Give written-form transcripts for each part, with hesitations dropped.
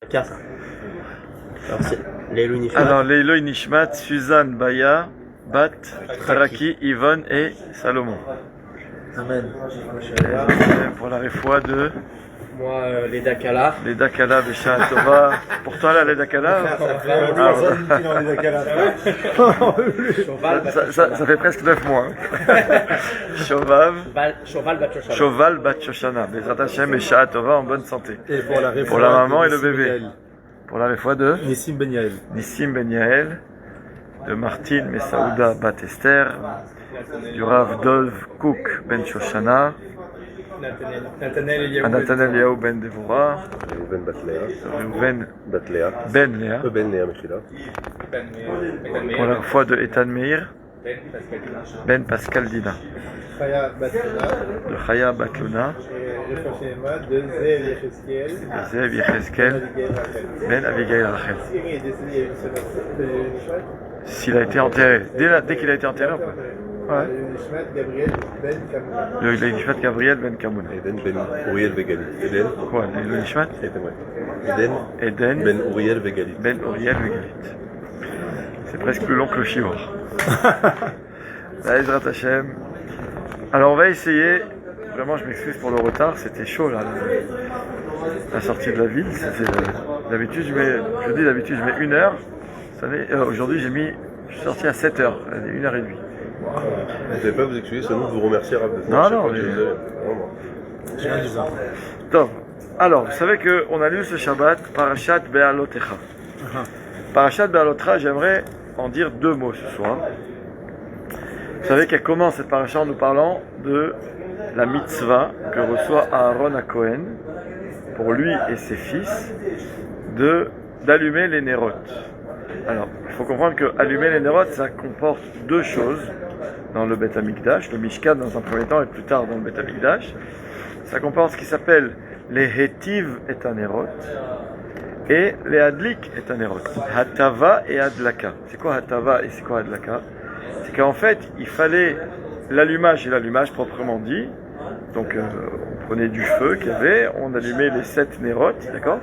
Tiens ça. Alors c'est Leilou Nishmat. Alors, Leilou Nishmat, Suzanne Baya, Bat, Taraki, Yvonne et Salomon. Amen. Pour la réfoua de Moi, les Dakala. les Dakala, Bécha Tova. Pour toi, là, les Dakala ça fait presque 9 mois. Shovav, Choval Batchoshana. Choval, Bat Shoshana. Bezrat Hashem et Shah Tova en bonne santé. Et pour la Pour la maman et le bébé. Pour la réfoua de Nissim Ben Yael. Nissim Ben Yael, de Martine Messaouda Bat Esther, du Rav Dov Kouk Ben Shoshana, Nathanael Yaou Ben Devorah, ראובן בת לאה, Reuven בת לאה, Ben Léa, ובן לאה מחילה. pour la foi de Ethan Meir, Ben Pascal Dina, Chaya Batela, de Chaya Batluna, Refashema, de Zev Yecheskiel, de Zev Yecheskel, Abigail Rachel. Ben Abigail Rachel. Thierry est décédé il y a une semaine. Le Nishmat, S'il a été enterré, dès qu'il a été enterré, on peut. Ouais. le Nishmat, Gabriel Ben Kamra. Le Nishmat Gabriel Ben Kamouna. עדן בן אוריאל וגלית. עדן? Quoi, le Nishmat עדן, ouais. עדן Eden בן אוריאל וגלית. Ben Uriel Vegalit. C'est presque plus long que le Shior. Ezrat Hashem. Alors on va essayer, vraiment je m'excuse pour le retard, c'était chaud là, la sortie de la ville. D'habitude je mets 1 heure. Vous savez, aujourd'hui je suis sorti à 7 heures, 1h30. Vous n'avez pas à vous excuser, c'est nous de vous remercier, Rav. Non, Vraiment. Top. Alors, vous savez qu'on a lu ce Shabbat, Parashat Be'alotecha. Parashat Be'alotecha, j'aimerais en dire 2 mots ce soir. Vous savez qu'elle commence cette parasha en nous parlant de la mitzvah que reçoit Aaron à Cohen pour lui et ses fils d'allumer les nérotes. Alors, il faut comprendre que allumer les nérotes, ça comporte 2 choses dans le Beth Amikdash, le Mishkan dans un premier temps et plus tard dans le Beth Amikdash. Ça comporte ce qui s'appelle les Hetiv et Anerot et les Adlik et Anerot. Hatava et Adlaka. C'est quoi Hatava et c'est quoi Adlaka? C'est qu'en fait, il fallait l'allumage et l'allumage proprement dit. Donc, on prenait du feu qu'il y avait, on allumait les 7 nérotes, d'accord?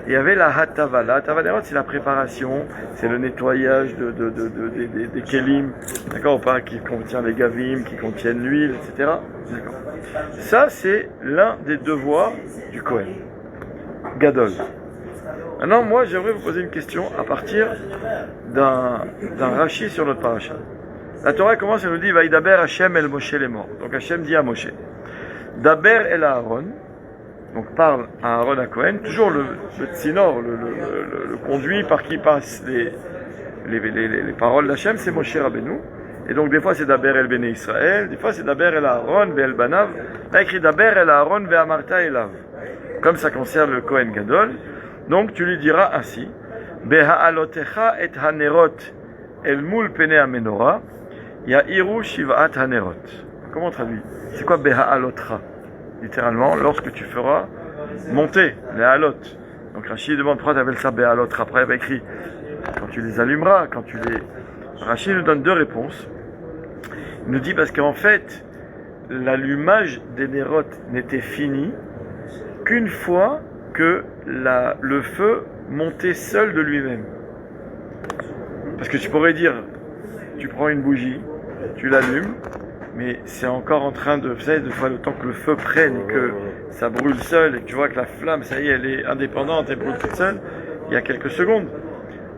Il y avait la Hatava. La Hatava Nerot, c'est la préparation, c'est le nettoyage des kelim, d'accord, pas qui contient les gavim, qui contiennent l'huile, etc. D'accord. Ça, c'est l'un des devoirs du Kohen. Gadol. Maintenant, moi, j'aimerais vous poser une question à partir d'un Rashi sur notre paracha. La Torah commence et nous dit Vaïdaber Hashem el Moshe les morts. Donc Hashem dit à Moshe Daber el Aaron. Donc parle à Aaron à Cohen, toujours le tsinor, le conduit par qui passent les paroles d'Hachem, c'est Moshe Rabbeinu. Et donc des fois c'est Daber el Bene Israël, des fois c'est Daber el Aaron ve el Banav. Là écrit Daber el Aaron ve Amarta elav. Comme ça concerne le Cohen Gadol. Donc tu lui diras ainsi Beha'alotecha et hanerot el mul pene amenora ya'iru shivat hanerot. Comment on traduit? C'est quoi Beha'alotra? Littéralement, lorsque tu feras monter les halot. Donc Rachid demande pourquoi tu appelles ça béhalot. Après, il va écrit quand tu les allumeras, quand tu les. Rachid nous donne 2 réponses. Il nous dit parce qu'en fait, l'allumage des nérotes n'était fini qu'une fois que le feu montait seul de lui-même. Parce que tu pourrais dire, tu prends une bougie, tu l'allumes. Mais c'est encore en train de, vous savez, de fois le temps que le feu prenne et que ça brûle seul et que tu vois que la flamme, ça y est, elle est indépendante et brûle toute seule, il y a quelques secondes.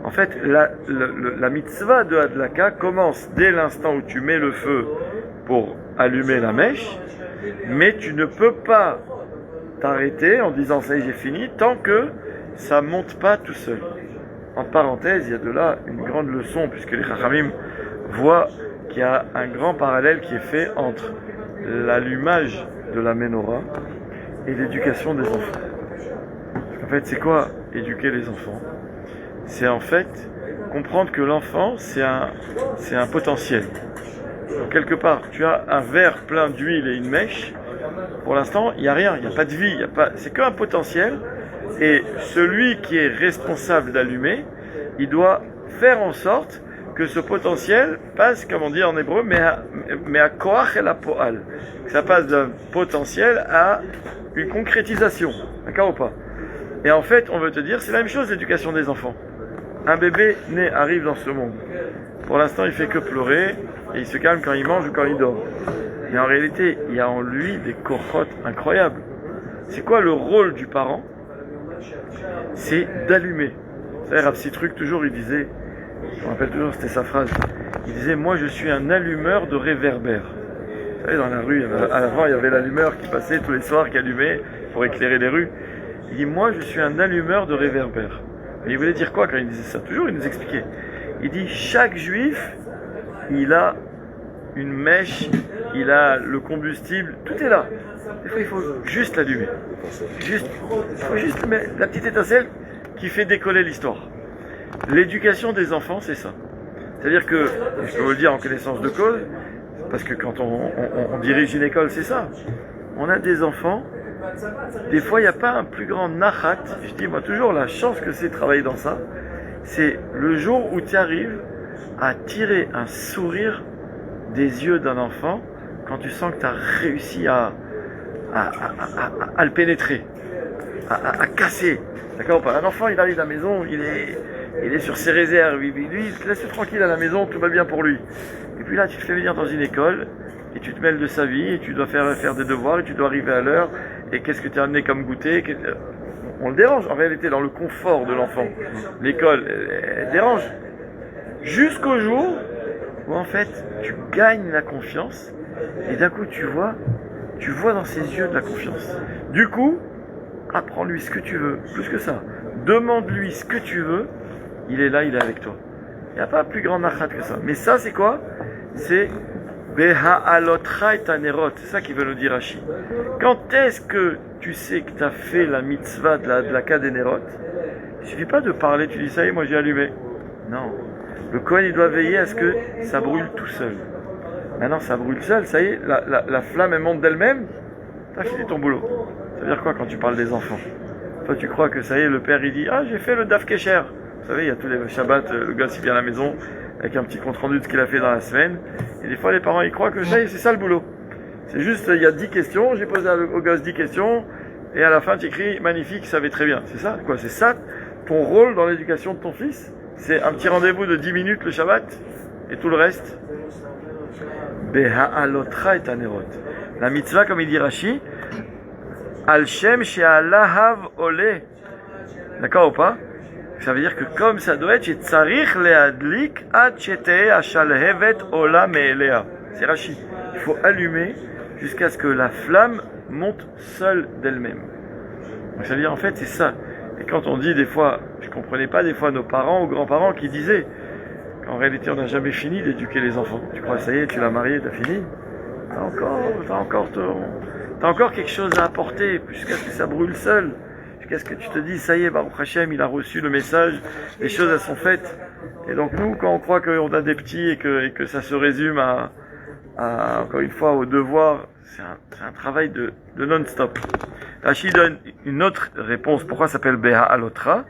En fait, la mitzvah de Hadlaka commence dès l'instant où tu mets le feu pour allumer la mèche, mais tu ne peux pas t'arrêter en disant ça y est, j'ai fini, tant que ça ne monte pas tout seul. En parenthèse, il y a de là une grande leçon, puisque les Chachamim voient qu'il y a un grand parallèle qui est fait entre l'allumage de la menorah et l'éducation des enfants. En fait, c'est quoi éduquer les enfants? C'est en fait comprendre que l'enfant, c'est un potentiel. Donc, quelque part, tu as un verre plein d'huile et une mèche. Pour l'instant, il n'y a rien, il n'y a pas de vie, c'est qu'un potentiel. Et celui qui est responsable d'allumer, il doit faire en sorte que ce potentiel passe, comme on dit en hébreu, mais à koach el hapoal. Ça passe d'un potentiel à une concrétisation. D'accord ou pas? Et en fait, on veut te dire, c'est la même chose l'éducation des enfants. Un bébé né arrive dans ce monde. Pour l'instant, il fait que pleurer et il se calme quand il mange ou quand il dort. Mais en réalité, il y a en lui des cochotes incroyables. C'est quoi le rôle du parent? C'est d'allumer. C'est-à-dire, un petit truc, toujours, il disait, je me rappelle toujours, c'était sa phrase, il disait, moi je suis un allumeur de réverbères. Vous savez, dans la rue, à l'avant, il y avait l'allumeur qui passait tous les soirs, qui allumait pour éclairer les rues. Il dit, moi je suis un allumeur de réverbères. Mais il voulait dire quoi quand il disait ça? Toujours, il nous expliquait. Il dit, chaque juif, il a une mèche, il a le combustible, tout est là. Des fois, il faut juste l'allumer. Il faut juste mettre la petite étincelle qui fait décoller l'histoire. L'éducation des enfants, c'est ça. C'est-à-dire que, je peux vous le dire en connaissance de cause, parce que quand on dirige une école, c'est ça. On a des enfants, des fois, il n'y a pas un plus grand nachat. Je dis, moi, toujours, la chance que c'est de travailler dans ça, c'est le jour où tu arrives à tirer un sourire des yeux d'un enfant quand tu sens que tu as réussi à le pénétrer, à casser. D'accord? Un enfant, il arrive à la maison, il est sur ses réserves, lui, laisse-le tranquille à la maison, tout va bien pour lui. Et puis là, tu te fais venir dans une école, et tu te mêles de sa vie, et tu dois faire des devoirs, et tu dois arriver à l'heure, et qu'est-ce que tu as amené comme goûter? On le dérange, en réalité, dans le confort de l'enfant. L'école, elle dérange. Jusqu'au jour où, en fait, tu gagnes la confiance, et d'un coup, tu vois dans ses yeux de la confiance. Du coup, apprends-lui ce que tu veux, plus que ça. Demande-lui ce que tu veux, il est là, il est avec toi. Il n'y a pas plus grand nachat que ça. Mais ça, c'est quoi? C'est Beha'alotra et Tanerot. C'est ça qu'il veut nous dire Rashi. Quand est-ce que tu sais que tu as fait la mitzvah de la Kadenerot? Il ne suffit pas de parler, tu dis ça y est, moi j'ai allumé. Non. Le Kohen, il doit veiller à ce que ça brûle tout seul. Maintenant, ça brûle seul, ça y est, la flamme, elle monte d'elle-même. Tu as fini ton boulot. Ça veut dire quoi quand tu parles des enfants? Toi, tu crois que ça y est, le père, il dit, j'ai fait le daf kesher. Vous savez, il y a tous les Shabbats, le gars, il vient à la maison avec un petit compte-rendu de ce qu'il a fait dans la semaine. Et des fois, les parents, ils croient que ça y est, c'est ça le boulot. C'est juste, il y a 10 questions, j'ai posé au gosse 10 questions, et à la fin, tu écris, magnifique, il savait très bien. C'est ça, quoi? C'est ça, ton rôle dans l'éducation de ton fils? C'est un petit rendez-vous de 10 minutes le Shabbat, et tout le reste? Beha'alotra et Tanerot. La mitzvah, comme il dit Rashi, Al-Shem she'alahav ole. D'accord ou pas? Ça veut dire que comme ça doit être, Tzarich le'adlik ad sheteh ashalhevet ola me'elea. C'est Rashi. Il faut allumer jusqu'à ce que la flamme monte seule d'elle-même. Donc ça veut dire en fait c'est ça. Et quand on dit des fois, je comprenais pas des fois nos parents ou grands-parents qui disaient qu'en réalité on n'a jamais fini d'éduquer les enfants. Tu crois ça y est, tu l'as marié, t'as fini? T'as encore quelque chose à apporter jusqu'à ce que ça brûle seul. Jusqu'à ce que tu te dis, ça y est, Baruch Hashem, il a reçu le message, les choses elles sont faites. Et donc nous, quand on croit qu'on a des petits et que ça se résume à encore une fois, au devoir, c'est un travail de non-stop. Rachid donne une autre réponse. Pourquoi ça s'appelle Beha'alotra?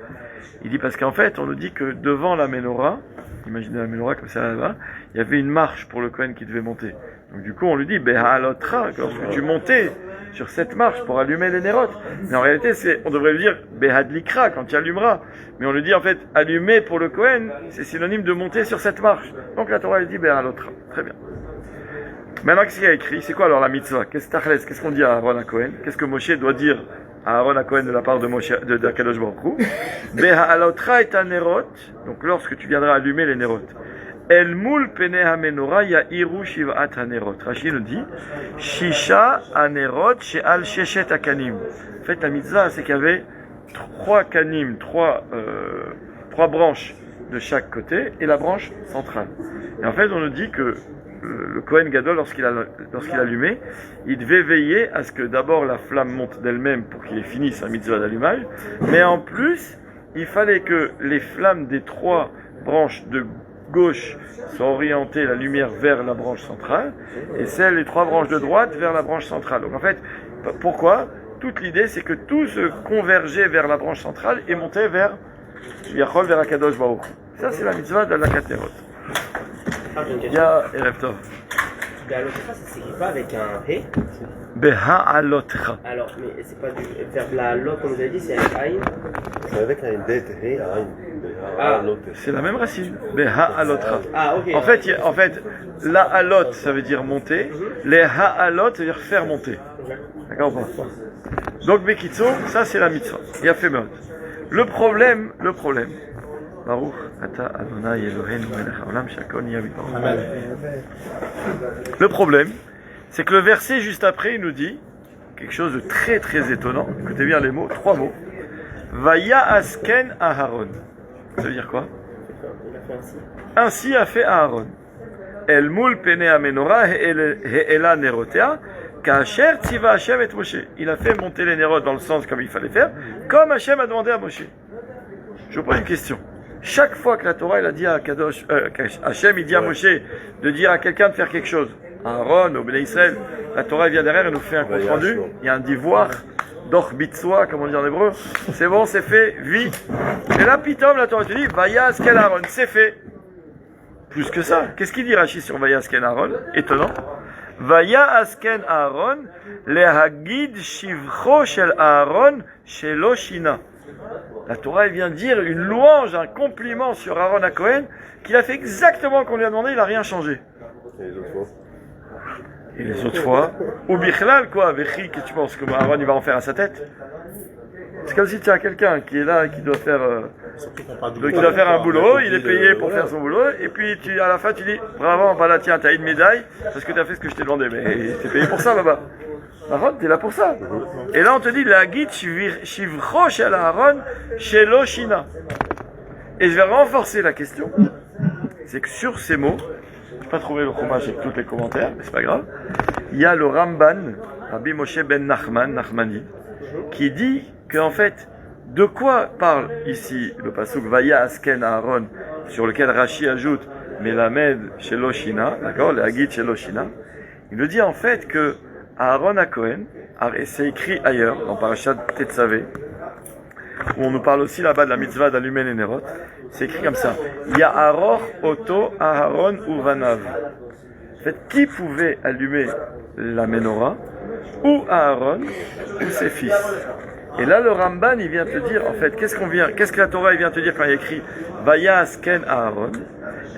Il dit parce qu'en fait, on nous dit que devant la menorah, imaginez la menorah comme ça là-bas, il y avait une marche pour le Kohen qui devait monter. Donc du coup, on lui dit Beha'alotra, lorsque tu montais sur cette marche pour allumer les nérotes. Mais en réalité, on devrait lui dire Behadlikra, quand tu allumeras. Mais on lui dit en fait, allumer pour le Kohen, c'est synonyme de monter sur cette marche. Donc la Torah, elle dit Beha'alotra. Très bien. Maintenant, qu'est-ce qu'il y a écrit? C'est quoi alors la mitzvah? Qu'est-ce qu'on dit à Aaron Cohen? Qu'est-ce que Moshe doit dire à Aaron Cohen de la part de Moshe, de Kadosh Baruch Hu? Beha'alotra et anerot. Donc lorsque tu viendras allumer les nérotes. El mul pene hamenora ya'iru shiv'at hanerot. Rashi nous dit Shisha anerot she'al sheshet akanim. En fait, la mitzvah, c'est qu'il y avait 3 kanim, 3 branches de chaque côté et la branche centrale. Et en fait, on nous dit que le Kohen Gadol, lorsqu'il allumait, il devait veiller à ce que d'abord la flamme monte d'elle-même pour qu'il ait fini sa mitzvah d'allumage, mais en plus, il fallait que les flammes des 3 branches de gauche soient orientées, la lumière vers la branche centrale, et celles des 3 branches de droite vers la branche centrale. Donc en fait, pourquoi? Toute l'idée, c'est que tout se convergeait vers la branche centrale et montait vers Yachol, vers Akadosh Baruch. Ça, c'est la mitzvah de la Katerot. Il y a Erev Tov. Ça s'écrit pas avec un He? Beha'alotcha. Alors, mais c'est pas du verbe la lot, comme vous avez dit, c'est avec Aïn. C'est avec un det, he, ein. Ah. C'est la même racine. Beha'alotcha. Ah, ok. En fait, la alot, ça veut dire monter. Les ha'alot, ça veut dire faire monter. D'accord ou pas? Donc, Bekitso, ça c'est la mitzvah. Il a fait meurtre. Le problème, Baruch ata Adonai Eloheinu melech haolam shakol nהיה b'dvaro. Le problème, c'est que le verset juste après, il nous dit quelque chose de très très étonnant. Écoutez bien les mots, 3 mots. Vaya asken Aharon. Ça veut dire quoi? Ainsi a fait Aaron. El mul pene amenora he'ela nerotea. Kasher tziva Hashem et Moshe. Il a fait monter les nérotes dans le sens comme il fallait faire, comme Hashem a demandé à Moshe. Je vous pose une question. Chaque fois que la Torah il a dit à Kadosh, Hashem il dit à Moshe de dire à quelqu'un de faire quelque chose, à Aaron, au Béné Israël, la Torah vient derrière et nous fait un compte rendu, il y a un devoir, doch bitsua, comme on dit en hébreu, c'est bon, c'est fait, vite. Et là, pitom, la Torah te dit, vaya asken Aaron, c'est fait. Plus que ça, qu'est-ce qu'il dit Rashi sur vaya asken Aaron? Étonnant. Vaya asken Aaron, lehagid shivcho shel Aaron shelo shina. La Torah elle vient dire une louange, un compliment sur Aaron à Cohen, qu'il a fait exactement ce qu'on lui a demandé, il n'a rien changé. Et les autres fois, ou bichlal quoi, vechi, que tu penses que Aaron il va en faire à sa tête? C'est comme si tu as quelqu'un qui est là, qui doit faire un boulot, il est payé pour faire son boulot, et puis à la fin tu dis, bravo, voilà, tiens, tu as une médaille, parce que tu as fait ce que je t'ai demandé, mais tu es payé pour ça là-bas. Aaron, tu es là pour ça. Et là on te dit, la guide shivcho shel Aaron shelo shina. Et je vais renforcer la question, c'est que sur ces mots, je n'ai pas trouvé le chumash avec tous les commentaires, mais c'est pas grave, il y a le Ramban, Rabbi Moshe ben Nachmani, qui dit qu'en fait, de quoi parle ici le pasuk Vaya Asken Aaron, sur lequel Rashi ajoute Melamed Shelo Shina, d'accord, le Hagid Shelo Shina. Il nous dit en fait que Aaron à Cohen, et c'est écrit ailleurs, dans Parashat Tetzavé, où on nous parle aussi là-bas de la mitzvah d'allumer les nérotes, c'est écrit comme ça Ya'aror Oto Aharon Uvanav. En fait, qui pouvait allumer la menorah? Ou Aaron, ou ses fils. Et là, le Ramban, il vient te dire, en fait, qu'est-ce que la Torah, il vient te dire quand il écrit Vaya Asken Aaron?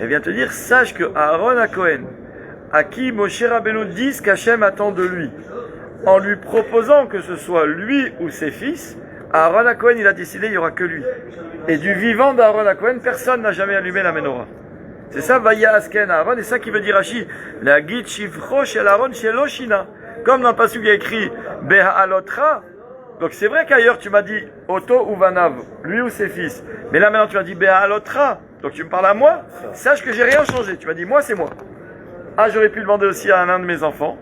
Elle vient te dire, sache que Aaron à Cohen, à qui Moshe Rabbeinu dit ce qu'Hachem attend de lui, en lui proposant que ce soit lui ou ses fils, Aaron à Cohen, il a décidé, il n'y aura que lui. Et du vivant d'Aaron à Cohen, personne n'a jamais allumé la menorah. C'est ça, Vaya Asken Aaron, et ça qui veut dire Rashi, la Git Shivcho Shel Aaron Shelo Shina. Comme dans le passage il y a écrit Beha'alotra. Donc c'est vrai qu'ailleurs tu m'as dit Oto ou Vanav, lui ou ses fils. Mais là maintenant tu m'as dit Beha'alotra. Donc tu me parles à moi. Sache que j'ai rien changé. Tu m'as dit moi c'est moi. Ah, j'aurais pu le demander aussi à l'un de mes enfants.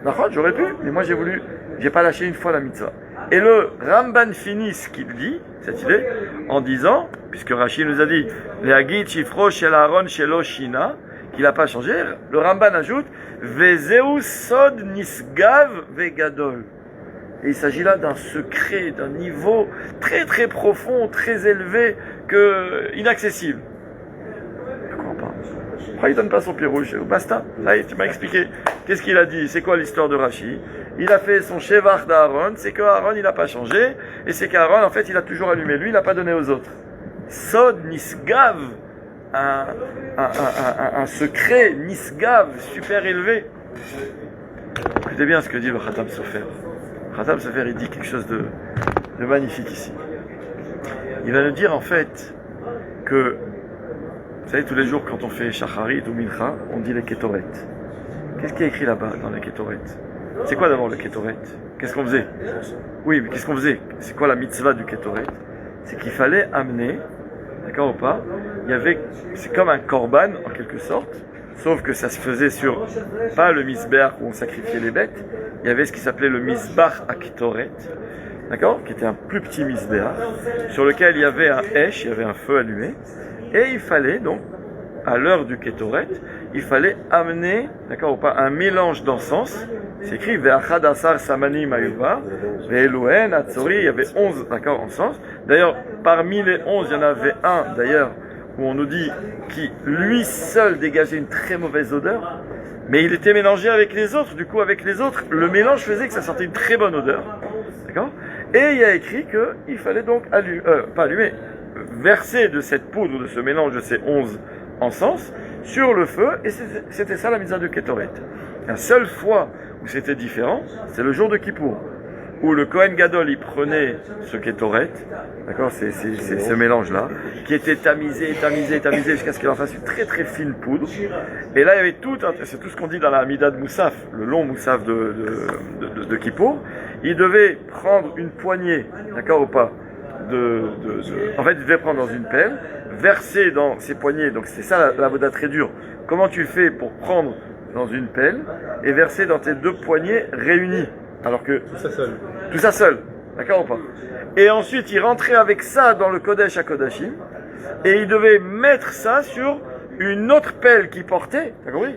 D'accord, j'aurais pu, mais moi j'ai pas lâché une fois la mitzvah. Et le Ramban finit ce qu'il dit, cette idée, en disant, puisque Rashi nous a dit Leagid Shifro Shel Aaron Shelo Shina, qu'il n'a pas changé, le Ramban ajoute Vezeu Sod Nisgav Vegadol. Et il s'agit là d'un secret, d'un niveau très très profond, très élevé, inaccessible. Je comprends pas. Pourquoi il donne pas son pied rouge? Basta. Là, tu m'as expliqué. Qu'est-ce qu'il a dit? C'est quoi l'histoire de Rashi? Il a fait son Shevach d'Aaron, c'est que Aaron il n'a pas changé, et c'est qu'Aaron en fait il a toujours allumé. Lui il n'a pas donné aux autres. Sod Nisgav, un secret Nisgav super élevé. Écoutez bien ce que dit le Khatam Sofer. Le Khatam Sofer il dit quelque chose de magnifique ici. Il va nous dire en fait que, vous savez, tous les jours quand on fait Shacharit ou Mincha, on dit les Ketoret. Qu'est-ce qui est écrit là-bas dans les Ketoret? C'est quoi d'abord le Ketoret? Qu'est-ce qu'on faisait? Oui, mais qu'est-ce qu'on faisait? C'est quoi la mitzvah du Ketoret? C'est qu'il fallait amener, d'accord ou pas? C'est comme un korban en quelque sorte, sauf que ça se faisait sur, pas le misbéach où on sacrifiait les bêtes, il y avait ce qui s'appelait le misbach à Ketoret, d'accord? Qui était un plus petit misbéach, sur lequel il y avait un esh, il y avait un feu allumé, et il fallait donc, à l'heure du Ketoret, il fallait amener, d'accord ou pas, un mélange d'encens. C'est écrit Ve'achad asar samani mayuva, Ve'elohen atzori, il y avait 11, d'accord, encens. D'ailleurs, parmi les 11, il y en avait un, d'ailleurs, où on nous dit qui, lui seul, dégageait une très mauvaise odeur. mais il était mélangé avec les autres. Du coup, avec les autres, le mélange faisait que ça sortait une très bonne odeur. D'accord? Et il y a écrit qu'il fallait donc pas allumer, verser de cette poudre, de ce mélange de ces 11 encens, sur le feu, et c'était ça la mitzvah de Ketoret. La seule fois où c'était différent, c'est le jour de Kippour, où le Kohen Gadol, il prenait ce Ketoret, d'accord, c'est ce mélange-là, qui était tamisé jusqu'à ce qu'il en fasse une très très fine poudre. Et là, il y avait c'est tout ce qu'on dit dans la Hamida de Moussaf, le long Moussaf de Kippour. Il devait prendre une poignée, d'accord ou pas, en fait, il devait prendre dans une pelle, verser dans ses poignées, donc c'est ça la voda très dure. Comment tu fais pour prendre dans une pelle et verser dans tes deux poignets réunis, alors que tout ça seul, d'accord ou pas? Et ensuite il rentrait avec ça dans le Kodesh à Kodashim et il devait mettre ça sur une autre pelle qu'il portait, t'as compris?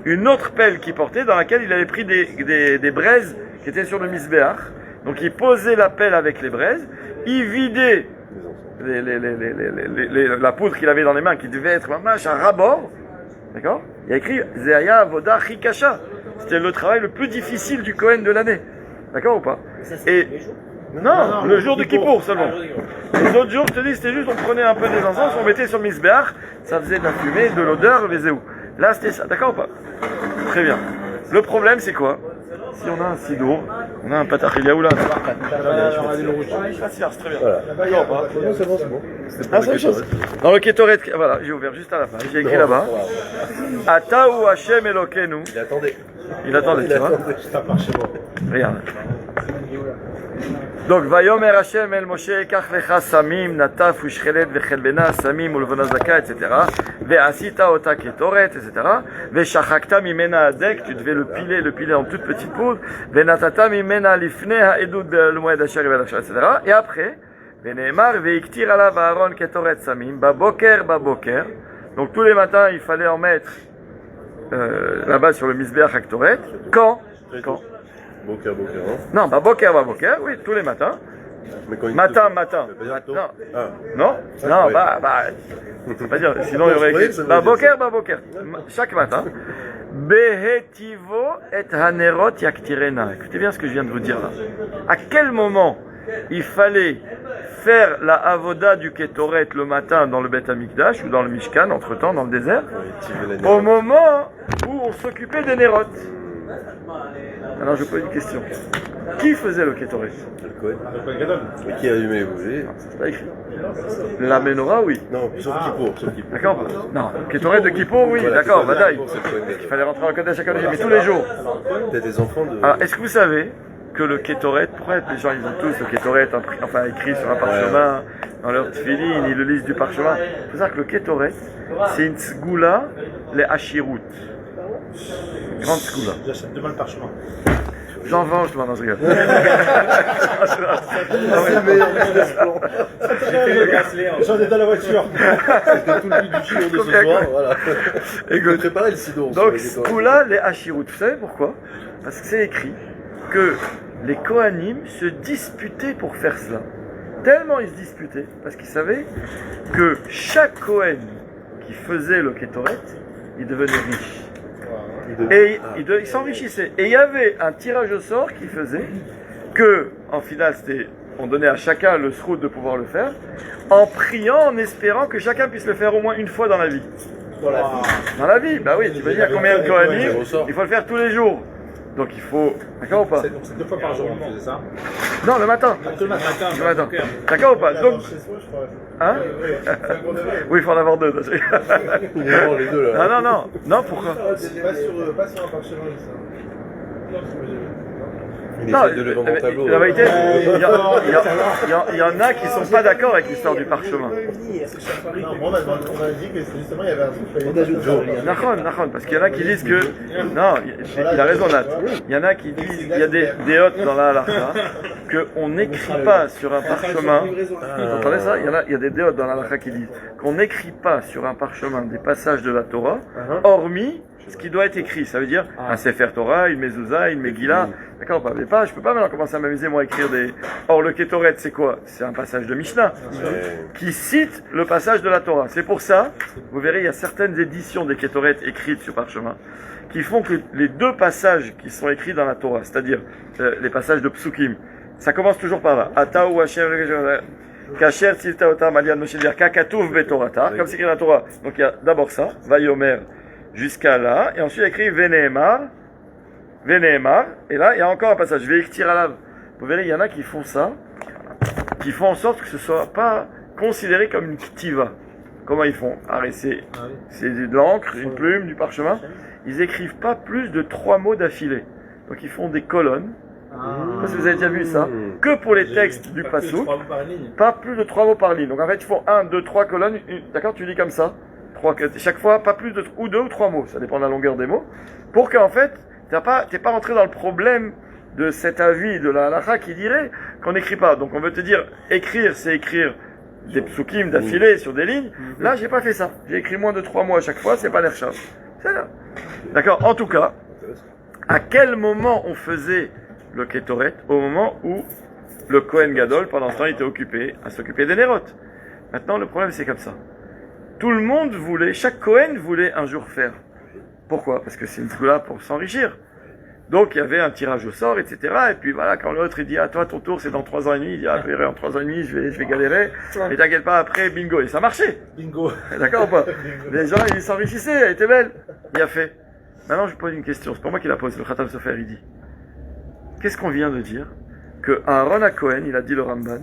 Une autre pelle qu'il portait dans laquelle il avait pris des braises qui étaient sur le misbéach. Donc il posait la pelle avec les braises, il vidait la poudre qu'il avait dans les mains, qui devait être un rabord. D'accord? Il y a écrit Zeaya Avoda Chikasha. C'était le travail le plus difficile du Kohen de l'année. D'accord ou pas? Et non, le jour de Kippour seulement. Les autres jours, je te dis, c'était juste on prenait un peu des encens, on mettait sur le misbéach, ça faisait de la fumée, de l'odeur, vezéou. Là, c'était ça. D'accord ou pas? Très bien. Le problème, c'est quoi? Si on a un sidour, on a un patachiliaou là. C'est très bien. D'accord ou pas? C'est bon, c'est bon. Ah, c'est une chose. Dans le Ketoret, voilà, j'ai ouvert juste à la fin. J'ai écrit là-bas. Ata ou Hashem Elokenu. Il attendait, tu vois. Regarde. Donc, Vayomer Hashem El Moshe, Kach lecha samim, nataf ou shchelet vechelbena, samim ou levonazaka, etc. Ve'asita ota ketoret, etc. Ve'shachakta mimena adek, tu devais le piler en toute petite poudre. Ve'natata mimena lifne ha'edut be'almoed asher ve'lachar, etc. Et après, ve'neemar ve'iktir alav Aaron ketoret samim, baboker. Donc, tous les matins, il fallait en mettre là-bas sur le misbéach haktoret. Quand? Boker, hein. Non, baboker, oui, tous les matins. Mais quand il Matin. Non. Non. Ah. Non, Ouais. ça veut pas dire, sinon il y aurait écrit baboker, chaque matin. Behetivo et hanerot yaktirena. Écoutez bien ce que je viens de vous dire là. À quel moment il fallait faire la avoda du Ketoret le matin dans le Beth Amikdash ou dans le Mishkan, entre-temps dans le désert? Au moment où on s'occupait des Nerot. Alors je pose une question. Qui faisait le Ketoret? Le Kohen. Mais qui a allumé les bougies? C'est pas écrit. La menorah, oui. Non, sauf Kippour. D'accord? Non, Ketoret de Kippour, oui, Voilà, d'accord, Ketoret de badaï. Kippour, c'est le Kohen. Il fallait rentrer en Kodesh à Kodesh, mais tous les jours. T'as des enfants de... Alors, est-ce que vous savez que le Ketoret, pourquoi les gens ils ont tous le Ketoret écrit sur un parchemin, dans leur tefillin, ils le lisent du parchemin? Il faut savoir que le Ketoret, c'est une sgoula, les hashirut. Grande sgoula. J'achète demain le parchemin. J'en vends, je te demande, je rigole. J'en ai dans la voiture. C'était tout le but du shiur de ce soir, voilà. Écoute. Préparer le sidour. Donc, Skoula, les Hashirut. Vous savez pourquoi? Parce que c'est écrit que les Kohanim se disputaient pour faire cela. Tellement ils se disputaient, parce qu'ils savaient que chaque Kohen qui faisait le Ketoret, il devenait riche. Et il s'enrichissait. Et il y avait un tirage au sort qui faisait que, en finale, on donnait à chacun le srout de pouvoir le faire, en priant, en espérant que chacun puisse le faire au moins une fois dans la vie. Dans la vie, bah oui, tu veux dire combien de Kohanim, il faut le faire tous les jours. Donc il faut, d'accord ou pas? C'est 2 fois par jour qu'on faisait ça. Non, le matin. Le matin. D'accord ou pas? Donc, hein? Oui, il faut en avoir 2. Les deux là. Non, pourquoi? Pas sur un parchemin, ça. Il essaie de le vendre en tableau. La vérité, il y en a qui sont pas d'accord avec l'histoire du parchemin. Non, moi, on m'a dit que justement, il y avait un truc qu'il fallait pas. Nachon, parce qu'il y en a qui disent que... Non, il a raison, Nat. Il y en a qui disent... Il y a des hôtes dans la halakha qu'on n'écrit pas sur un parchemin. Vous entendez ça? Il y a des déotes dans la halakha qui disent qu'on n'écrit pas sur un parchemin des passages de la Torah, hormis ce qui doit être écrit. Ça veut dire un Sefer Torah, une Mezouza, une Megillah. D'accord? Mais pas, je peux pas maintenant commencer à m'amuser moi à écrire des. Or le Ketoret, c'est quoi? C'est un passage de Mishnah qui cite le passage de la Torah. C'est pour ça, vous verrez, il y a certaines éditions des Ketoret écrites sur parchemin qui font que les deux passages qui sont écrits dans la Torah, c'est-à-dire les passages de Psukim, ça commence toujours par là. Ataou Hashem Kasher Tzilta Otam Alian Moshe Kakatouf Betorata, comme c'est écrit dans la Torah. Donc il y a d'abord ça, Vayomer jusqu'à là, et ensuite il y a écrit Venehemar, et là il y a encore un passage, Veiktir Alav. Vous verrez, il y en a qui font ça, qui font en sorte que ce soit pas considéré comme une ktiva. Comment ils font? C'est de l'encre, une plume, du parchemin. Ils écrivent pas plus de 3 mots d'affilée. Donc ils font des colonnes. Je sais pas si vous avez déjà vu ça. Que pour les textes du Passouk. Pas plus de 3 mots par ligne. Donc en fait, ils font 1, 2, 3 colonnes. D'accord, tu lis comme ça. Chaque fois, pas plus de 2 ou 3 mots. Ça dépend de la longueur des mots. Pour qu'en fait, t'es pas rentré dans le problème de cet avis de la halakha qui dirait qu'on n'écrit pas. Donc on veut te dire, écrire, c'est écrire des psukim d'affilée sur des lignes. Là, j'ai pas fait ça. J'ai écrit moins de 3 mots à chaque fois. C'est pas l'Ershav. C'est là. D'accord. En tout cas, à quel moment on faisait le Ketoret? Au moment où le Kohen Gadol, pendant ce temps, était occupé à s'occuper des Nérotes. Maintenant, le problème, c'est comme ça. Tout le monde voulait, chaque Kohen voulait un jour faire. Pourquoi? Parce que c'est une là pour s'enrichir. Donc, il y avait un tirage au sort, etc. Et puis voilà, quand l'autre, il dit, ah, toi, ton tour, c'est dans 3 ans et demi. Il dit, ah, en 3 ans et demi, je vais galérer. Mais t'inquiète pas, après, bingo. Et ça marchait. Bingo. D'accord ou pas? Les gens, ils s'enrichissaient, elle était belle. Il a fait. Maintenant, je pose une question. C'est pas moi qui la pose. Le Khatam Sofer, il dit. Qu'est-ce qu'on vient de dire? Que Aaron à Cohen, il a dit le Ramban.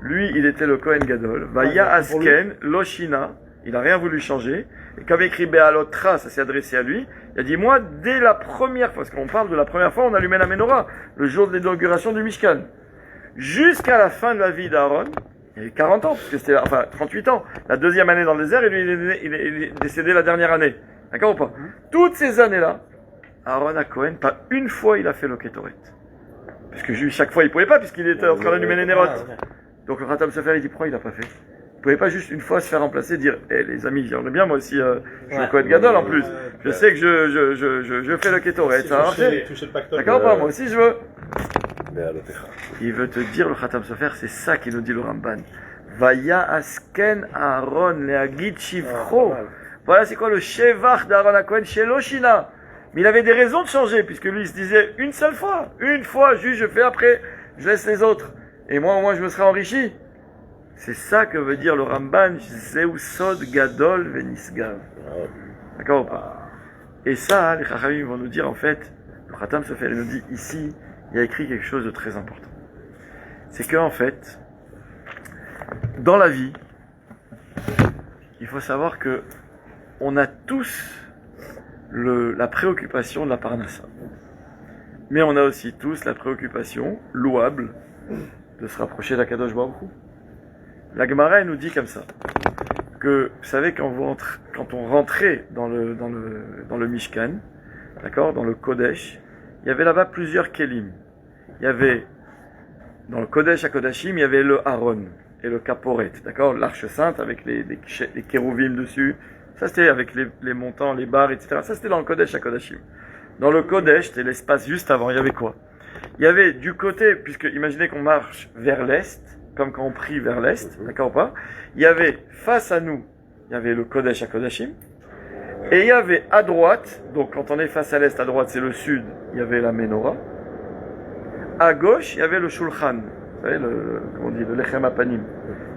Lui, il était le Kohen Gadol. Vaya Asken, Loshina. Il n'a rien voulu changer. Et comme écrit Béalotra, ça s'est adressé à lui. Il a dit, moi, dès la première fois, parce qu'on parle de la première fois, on allumait la menorah, le jour de l'inauguration du Mishkan. Jusqu'à la fin de la vie d'Aaron, il avait 40 ans, parce que c'était, 38 ans. La deuxième année dans le désert, et lui, il est décédé la dernière année. D'accord ou pas? Toutes ces années-là, Aaron à Cohen, pas une fois il a fait le Ketoret. Parce que chaque fois il pouvais pas, puisqu'il était en train d'allumer les nérotes. Donc le Khatam Sofer, il dit, pourquoi il a pas fait? Il pouvait pas juste une fois se faire remplacer, dire, les amis, j'aimerais bien, moi aussi, je suis le Kohen Gadol en plus. Je sais que je fais le Ketoret, ça a marché. D'accord ou pas? Moi aussi je veux. Il veut te dire, le Khatam Sofer, c'est ça qu'il nous dit le Ramban. Vaya asken Aaron leagid shivcho. Voilà, c'est quoi le Shevach d'Aaron à Cohen chez Loshina. Mais il avait des raisons de changer, puisque lui, il se disait une seule fois. Une fois, juste, je fais après, je laisse les autres. Et moi, au moins, je me serai enrichi. C'est ça que veut dire le Ramban, Zeusod Gadol Venisgav. D'accord ou pas? Et ça, les Chachamim vont nous dire, en fait, le Khatam Sofer, il nous dit, ici, il y a écrit quelque chose de très important. C'est que, en fait, dans la vie, il faut savoir que on a tous la préoccupation de la parnassa. Mais on a aussi tous la préoccupation, louable, de se rapprocher d'Akadosh Baruch Hu. La Gemara nous dit comme ça, que, vous savez, quand on rentrait dans le Mishkan, d'accord, dans le Kodesh, il y avait là-bas plusieurs kelim. Il y avait, dans le Kodesh à Kodashim, il y avait le Aaron et le Kaporet, d'accord, l'arche sainte avec les kérouvim dessus. Ça, c'était avec les montants, les barres, etc. Ça, c'était dans le Kodesh à Kodashim. Dans le Kodesh, c'était l'espace juste avant. Il y avait quoi? Il y avait du côté, puisque imaginez qu'on marche vers l'est, comme quand on prie vers l'est, d'accord ou pas? Il y avait face à nous, il y avait le Kodesh à Kodashim. Et il y avait à droite, donc quand on est face à l'est, à droite, c'est le sud, il y avait la menorah. À gauche, il y avait le Shulchan. Vous savez, comment on dit, le Lechem Apanim.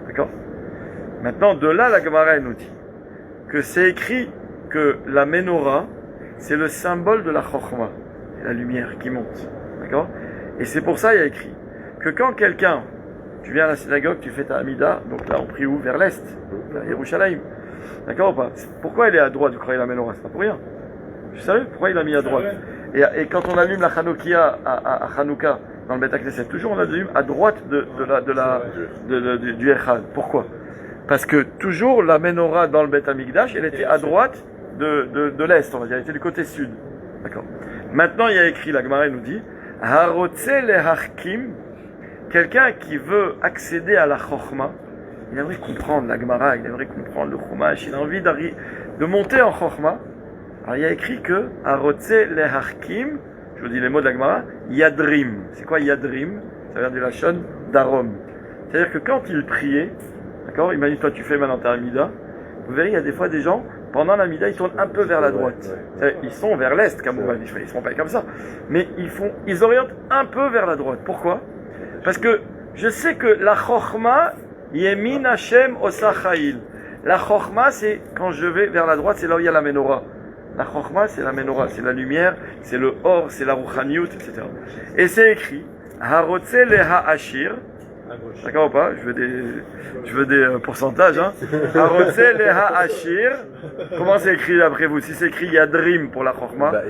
D'accord? Maintenant, de là, la Gemara nous dit que c'est écrit que la menorah, c'est le symbole de la chokhmah, la lumière qui monte. D'accord? Et c'est pour ça il y a écrit que quand quelqu'un, tu viens à la synagogue, tu fais ta Amida, donc là on prie où? Vers l'est, à Yerushalayim. D'accord ou pas? Pourquoi il est à droite, vous croyez, la menorah? C'est pas pour rien. Je savais pourquoi il a mis à droite. Et quand on allume la Chanoukia à Chanouka dans le Beth Knesset, toujours on allume à droite du Echad. Pourquoi? Parce que toujours la menorah dans le Beth Amikdash, elle était à droite de l'est, on va dire, elle était du côté sud. D'accord. Maintenant, il y a écrit, la Gemara nous dit, Harotze leharkim quelqu'un qui veut accéder à la Chokhmah, il aimerait comprendre la Gemara, il aimerait comprendre le Chumash, il a envie de monter en Chokhmah. Alors il y a écrit que Arotse leharkim, je vous dis les mots de la Gemara, Yadrim. C'est quoi Yadrim? Ça vient du Lachon d'Arom. C'est-à-dire que quand il priait, d'accord, imagine toi tu fais maintenant ta Amida, vous verrez il y a des fois des gens, pendant l'Amida, ils tournent un peu vers la droite. Ils sont vers l'est, Kamouman, ils ne sont pas comme ça. Mais ils orientent un peu vers la droite. Pourquoi? Parce que je sais que la Chokhmah, Yemin Hashem Osachail. La Chokhmah, c'est quand je vais vers la droite, c'est là où il y a la Menorah. La Chokhmah, c'est la Menorah, c'est la lumière, c'est le Or, c'est la Rouchaniyut, etc. Et c'est écrit, Harotse leha Ashir. D'accord ou pas? Je veux des pourcentages. Hein. Harotse leha Ashir. Comment c'est écrit d'après vous? Si c'est écrit Yadrim pour la Chokhmah,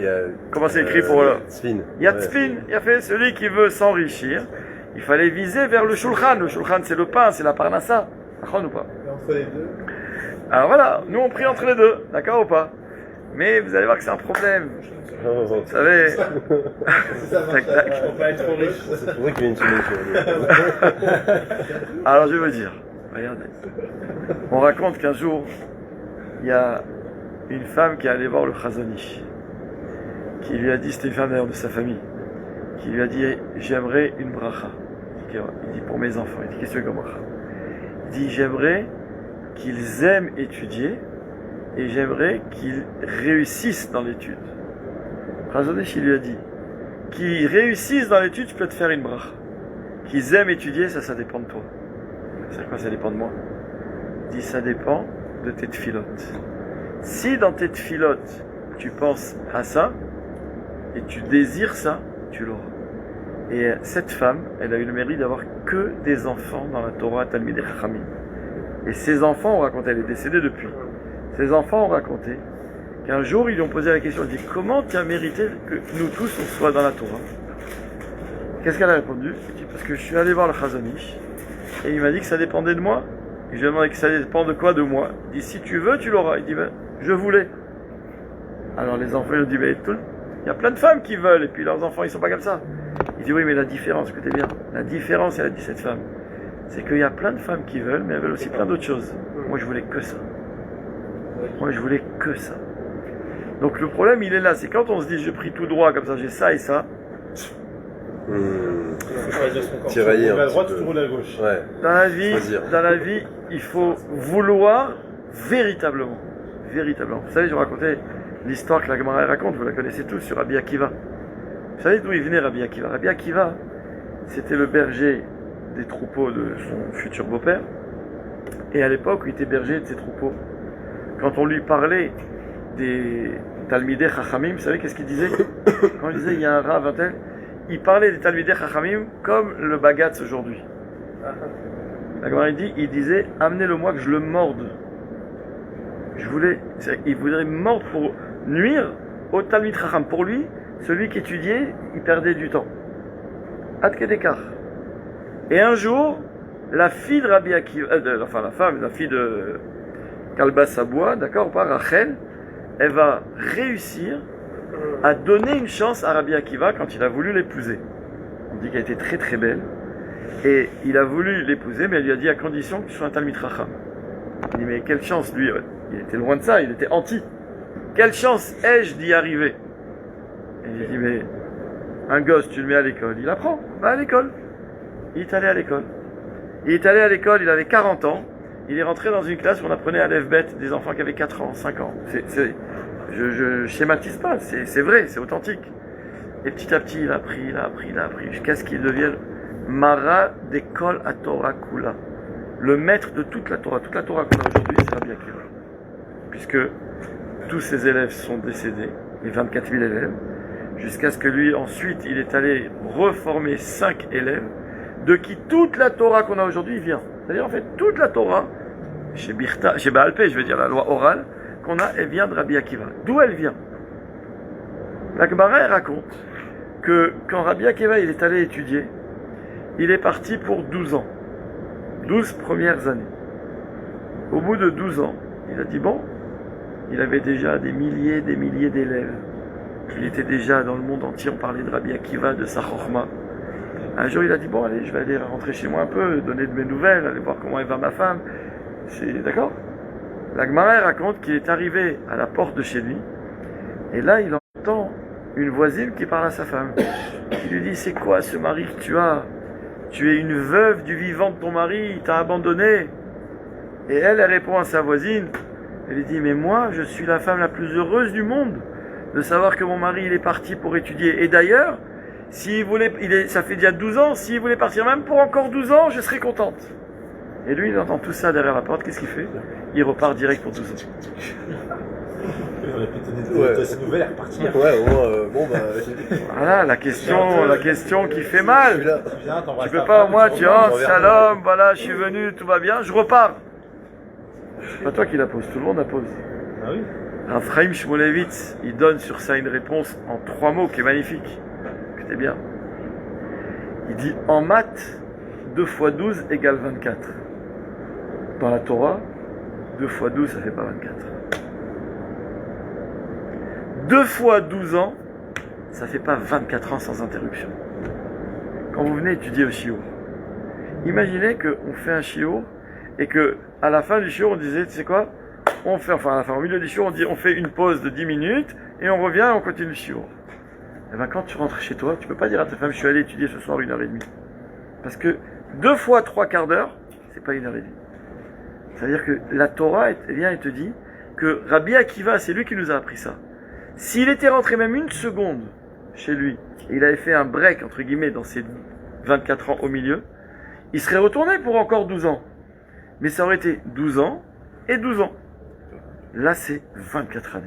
comment c'est écrit pour le Tzfin. Yatzfin. Il a fait celui qui veut s'enrichir. Il fallait viser vers le Shulchan. Le Shulchan, c'est le pain, c'est la parnassa. D'accord ou pas? Et entre les deux. Alors voilà, nous on prie entre les deux. D'accord ou pas? Mais vous allez voir que c'est un problème. Vous savez. Tac, tac. Faut pas être trop riche. C'est pour ça qu'il y a une solution. Alors je vais vous dire, regardez. On raconte qu'un jour, il y a une femme qui est allée voir le Chazonish, qui lui a dit, c'était une femme d'ailleurs de sa famille, qui lui a dit, j'aimerais une bracha. Il dit, pour mes enfants. Il dit, qu'est-ce que tu veux comme bracha? Il dit, j'aimerais qu'ils aiment étudier et j'aimerais qu'ils réussissent dans l'étude. Chazonish, il lui a dit, qu'ils réussissent dans l'étude, je peux te faire une bracha. Qu'ils aiment étudier, ça dépend de toi. C'est quoi, ça dépend de moi? Il dit, ça dépend de tes tfilotes. Si dans tes tfilotes, tu penses à ça, et tu désires ça, tu l'auras. Et cette femme, elle a eu le mérite d'avoir que des enfants dans la Torah Talmidei Chachamim. Et ses enfants ont raconté, elle est décédée depuis, ses enfants ont raconté qu'un jour, ils lui ont posé la question, ils dit, comment tu as mérité que nous tous, on soit dans la Torah? Qu'est-ce qu'elle a répondu? Elle dit, parce que je suis allé voir le Chazonish, et il m'a dit que ça dépendait de moi. Et je lui ai demandé que ça dépend de quoi? De moi. Il dit, si tu veux, tu l'auras. Il dit, ben, je voulais. Alors les enfants, ils ont dit, ben, il y a plein de femmes qui veulent, et puis leurs enfants, ils sont pas comme ça. Il dit, oui, mais la différence, écoutez bien, la différence, elle a dit cette femme, c'est qu'il y a plein de femmes qui veulent, mais elles veulent aussi plein d'autres choses. Moi, je voulais que ça. Moi, je voulais que ça. Donc le problème, il est là, c'est quand on se dit, je prie tout droit, comme ça, j'ai ça et ça. Tirailler Tu vas à un droite, petit tu peu. roules à gauche. Ouais. Dans la vie, il faut vouloir véritablement. Véritablement. Vous savez, je vous racontais l'histoire que la Gemara raconte, vous la connaissez tous, sur Rabbi Akiva. Vous savez d'où il venait Rabbi Akiva? Rabbi Akiva, c'était le berger des troupeaux de son futur beau-père. Et à l'époque où il était berger de ses troupeaux, quand on lui parlait des Talmidei Chachamim, vous savez qu'est-ce qu'il disait? Quand il disait il y a un Rav, un tel, il parlait des Talmidei Chachamim comme le Bagatz aujourd'hui. La Gemara il disait amenez-le-moi que je le morde. Il voudrait mordre pour nuire au Talmid Chacham. Pour lui, celui qui étudiait, il perdait du temps. Ad Kedekar. Et un jour, la fille de Rabbi Akiva, la fille de Kalba Saboua, d'accord, pas Rachel, elle va réussir à donner une chance à Rabbi Akiva quand il a voulu l'épouser. On dit qu'elle était très très belle. Et il a voulu l'épouser, mais elle lui a dit à condition que tu sois un Talmid Chacham. Il dit mais quelle chance, lui, il était loin de ça, il était anti. Quelle chance ai-je d'y arriver? Et il dit mais un gosse, tu le mets à l'école, il apprend, va à l'école. Il est allé à l'école. Il est allé à l'école, il avait 40 ans. Il est rentré dans une classe où on apprenait à l'Alphabet des enfants qui avaient 4 ans, 5 ans. Je schématise pas, c'est vrai, c'est authentique. Et petit à petit, il a appris, jusqu'à ce qu'il devienne Mara d'école à Torah Kula. Le maître de toute la Torah. Toute la Torah qu'on a aujourd'hui, c'est Rabbi Akiva. Puisque tous ses élèves sont décédés, les 24 000 élèves, jusqu'à ce que lui, ensuite, il est allé reformer 5 élèves, de qui toute la Torah qu'on a aujourd'hui vient. C'est-à-dire, en fait, toute la Torah, chez Baal Peh, je veux dire, la loi orale, qu'on a, elle vient de Rabbi Akiva. D'où elle vient? La Gemara, elle raconte que quand Rabbi Akiva, il est allé étudier, il est parti pour 12 ans. 12 premières années. Au bout de 12 ans, il a dit, bon, il avait déjà des milliers d'élèves. Il était déjà dans le monde entier, on parlait de Rabbi Akiva, de sa Chokhmah. Un jour, il a dit, bon, allez, je vais aller rentrer chez moi un peu, donner de mes nouvelles, aller voir comment elle va ma femme. C'est d'accord? La Gemara raconte qu'il est arrivé à la porte de chez lui, et là, il entend une voisine qui parle à sa femme. Il lui dit, c'est quoi ce mari que tu as? Tu es une veuve du vivant de ton mari, il t'a abandonné. Et elle répond à sa voisine, elle lui dit, mais moi, je suis la femme la plus heureuse du monde de savoir que mon mari, il est parti pour étudier. Et d'ailleurs, s'il voulait, ça fait déjà 12 ans, s'il voulait partir même pour encore 12 ans, je serais contente. Et lui, il entend tout ça derrière la porte, qu'est-ce qu'il fait? Il repart direct pour 12 ans. On aurait pu donner de ces nouvelles et repartir. Ouais, au moins, bon, bah. Voilà, la question qui fait mal. Viens, Tu peux pas, moi, tu entres, shalom, voilà, je suis venu, tout va bien, je repars. C'est pas toi qui la pose, tout le monde la pose. Ah oui. Raphaïm Shmulevitz, il donne sur ça une réponse en 3 mots qui est magnifique. Écoutez bien. Il dit, en maths, 2 fois 12 égale 24. Dans la Torah, 2 fois 12, ça fait pas 24. 2 fois 12 ans, ça fait pas 24 ans sans interruption. Quand vous venez étudier au shiur, imaginez qu'on fait un shiur et que à la fin du shiur, on disait, tu sais quoi? On fait, enfin, à la fin, au milieu du shiur, on dit, on fait une pause de 10 minutes et on revient et on continue le shiur. Et bien, quand tu rentres chez toi, tu peux pas dire à ta femme, je suis allé étudier ce soir 1h30. Parce que 2 fois 3 quarts d'heure, c'est pas 1h30. C'est-à-dire que la Torah vient et te dit que Rabbi Akiva, c'est lui qui nous a appris ça. S'il était rentré même une seconde chez lui, et il avait fait un break, entre guillemets, dans ses 24 ans au milieu, il serait retourné pour encore 12 ans. Mais ça aurait été 12 ans et 12 ans. Là, c'est 24 années.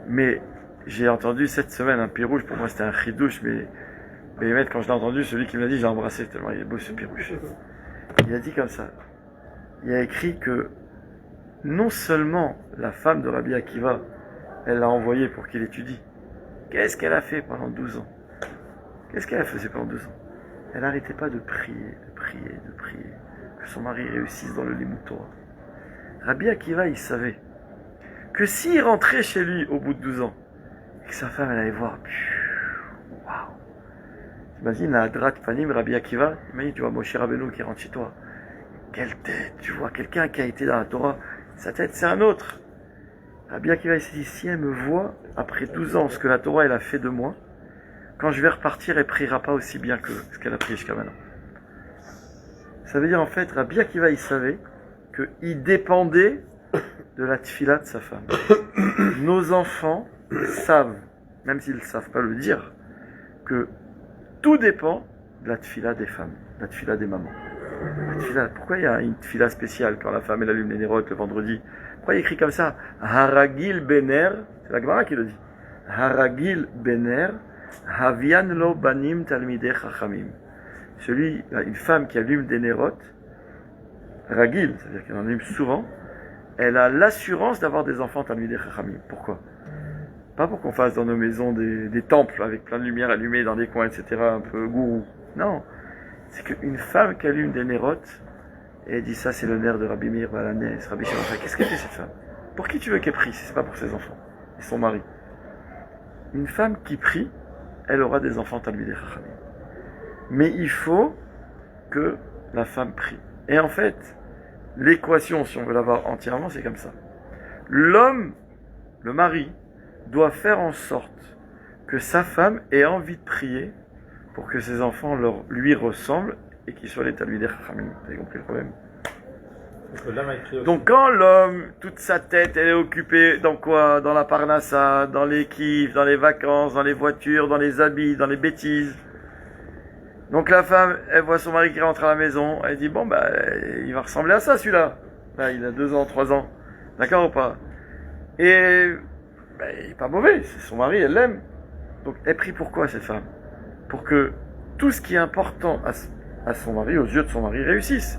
Mais j'ai entendu cette semaine un pirouche, pour moi c'était un chidouche, mais quand je l'ai entendu, celui qui me l'a dit, j'ai embrassé tellement il est beau ce pirouche. Il a dit comme ça, il a écrit que non seulement la femme de Rabbi Akiva, elle l'a envoyé pour qu'il étudie. Qu'est-ce qu'elle a fait pendant 12 ans? Qu'est-ce qu'elle faisait pendant 12 ans? Elle n'arrêtait pas de prier, que son mari réussisse dans le Limud Torah. Rabbi Akiva, il savait que s'il rentrait chez lui au bout de 12 ans, et que sa femme, elle allait voir, waouh! T'imagines la Hadrat Panim, Rabbi Akiva, imagine, tu vois Moshe Rabbeinu qui rentre chez toi. Quelle tête, tu vois, quelqu'un qui a été dans la Torah, sa tête c'est un autre. Rabbi Akiva, il s'est dit, si elle me voit, après 12 ans, ce que la Torah, elle a fait de moi, quand je vais repartir, elle ne priera pas aussi bien que ce qu'elle a prié jusqu'à maintenant. Ça veut dire, en fait, Rabbi Akiva, il savait qu'il dépendait de la tfila de sa femme. Nos enfants savent, même s'ils ne savent pas le dire, que tout dépend de la tfila des femmes, de la tfila des mamans. La tfila, pourquoi il y a une tfila spéciale quand la femme elle allume les nérotes le vendredi? Pourquoi il écrit comme ça? Haragil bener, c'est la Gemara qui le dit. Haragil bener, havian lo banim talmidei chachamim. Une femme qui allume des nérotes, ragil, c'est-à-dire qu'elle en allume souvent, elle a l'assurance d'avoir des enfants talmidei chachamim. Pourquoi? Pas pour qu'on fasse dans nos maisons des temples avec plein de lumière allumée dans des coins, etc., un peu gourou. Non. C'est qu'une femme qui allume des nérotes, et elle dit ça, c'est le nerf de Rabbi Meir Balanès, Rabbi Shimon. Qu'est-ce qu'elle fait cette femme? Pour qui tu veux qu'elle prie si c'est pas pour ses enfants et son mari? Une femme qui prie, elle aura des enfants talmidei chachamim. Mais il faut que la femme prie. Et en fait, l'équation, si on veut l'avoir entièrement, c'est comme ça. L'homme, le mari, doit faire en sorte que sa femme ait envie de prier pour que ses enfants lui ressemblent et qu'ils soient les talmidei chachamim. Vous avez compris le problème? Donc quand l'homme, toute sa tête, elle est occupée dans quoi? Dans la parnassa, dans les kiffs, dans les vacances, dans les voitures, dans les habits, dans les bêtises. Donc la femme, elle voit son mari qui rentre à la maison, elle dit, bon, il va ressembler à ça celui-là. Là, il a 2 ans, 3 ans. D'accord ou pas? Et il n'est pas mauvais, c'est son mari, elle l'aime. Donc elle prie pourquoi cette femme? Pour que tout ce qui est important à son mari, aux yeux de son mari, réussisse.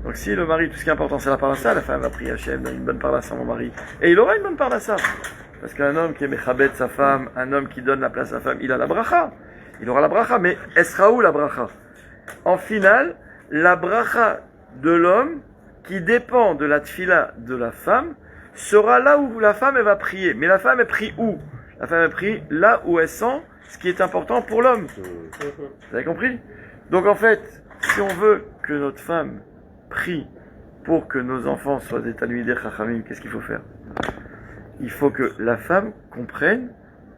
Donc si le mari, tout ce qui est important c'est la parnassa, la femme va prier Hachem, donne une bonne parnassa à mon mari. Et il aura une bonne parnassa. Parce qu'un homme qui est mechabed sa femme, un homme qui donne la place à sa femme, il a la bracha. Il aura la bracha, mais elle sera où la bracha? En finale, la bracha de l'homme, qui dépend de la tfila de la femme, sera là où la femme elle va prier. Mais la femme elle prie où? La femme elle prie là où elle sent ce qui est important pour l'homme. Vous avez compris? Donc en fait, si on veut que notre femme prie pour que nos enfants soient des talmidei chachamim, qu'est-ce qu'il faut faire? Il faut que la femme comprenne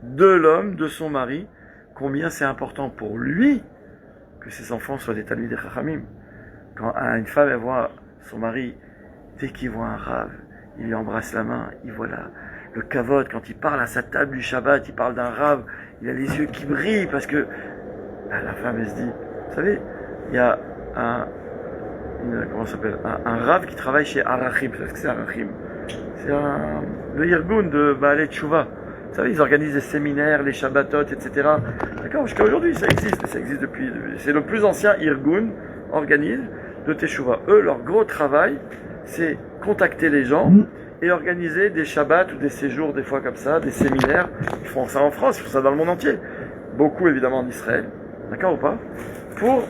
de l'homme, de son mari, combien c'est important pour lui que ses enfants soient des talmidei chachamim. Quand une femme elle voit son mari, dès qu'il voit un rave, il lui embrasse la main, il voit le kavod, quand il parle à sa table du Shabbat, il parle d'un rave, il a les yeux qui brillent parce que la femme elle se dit, vous savez, il y a comment ça s'appelle, un rave qui travaille chez Arachim. Vous savez ce que c'est Arachim? C'est le Irgun de Baalei Tshuva. Vous savez, ils organisent des séminaires, les Shabbatot, etc. D'accord, jusqu'à aujourd'hui, ça existe depuis. C'est le plus ancien Irgun organise de Teshuva. Eux, leur gros travail, c'est contacter les gens et organiser des Shabbats ou des séjours, des fois comme ça, des séminaires. Ils font ça en France, ils font ça dans le monde entier. Beaucoup évidemment en Israël. D'accord ou pas? Pour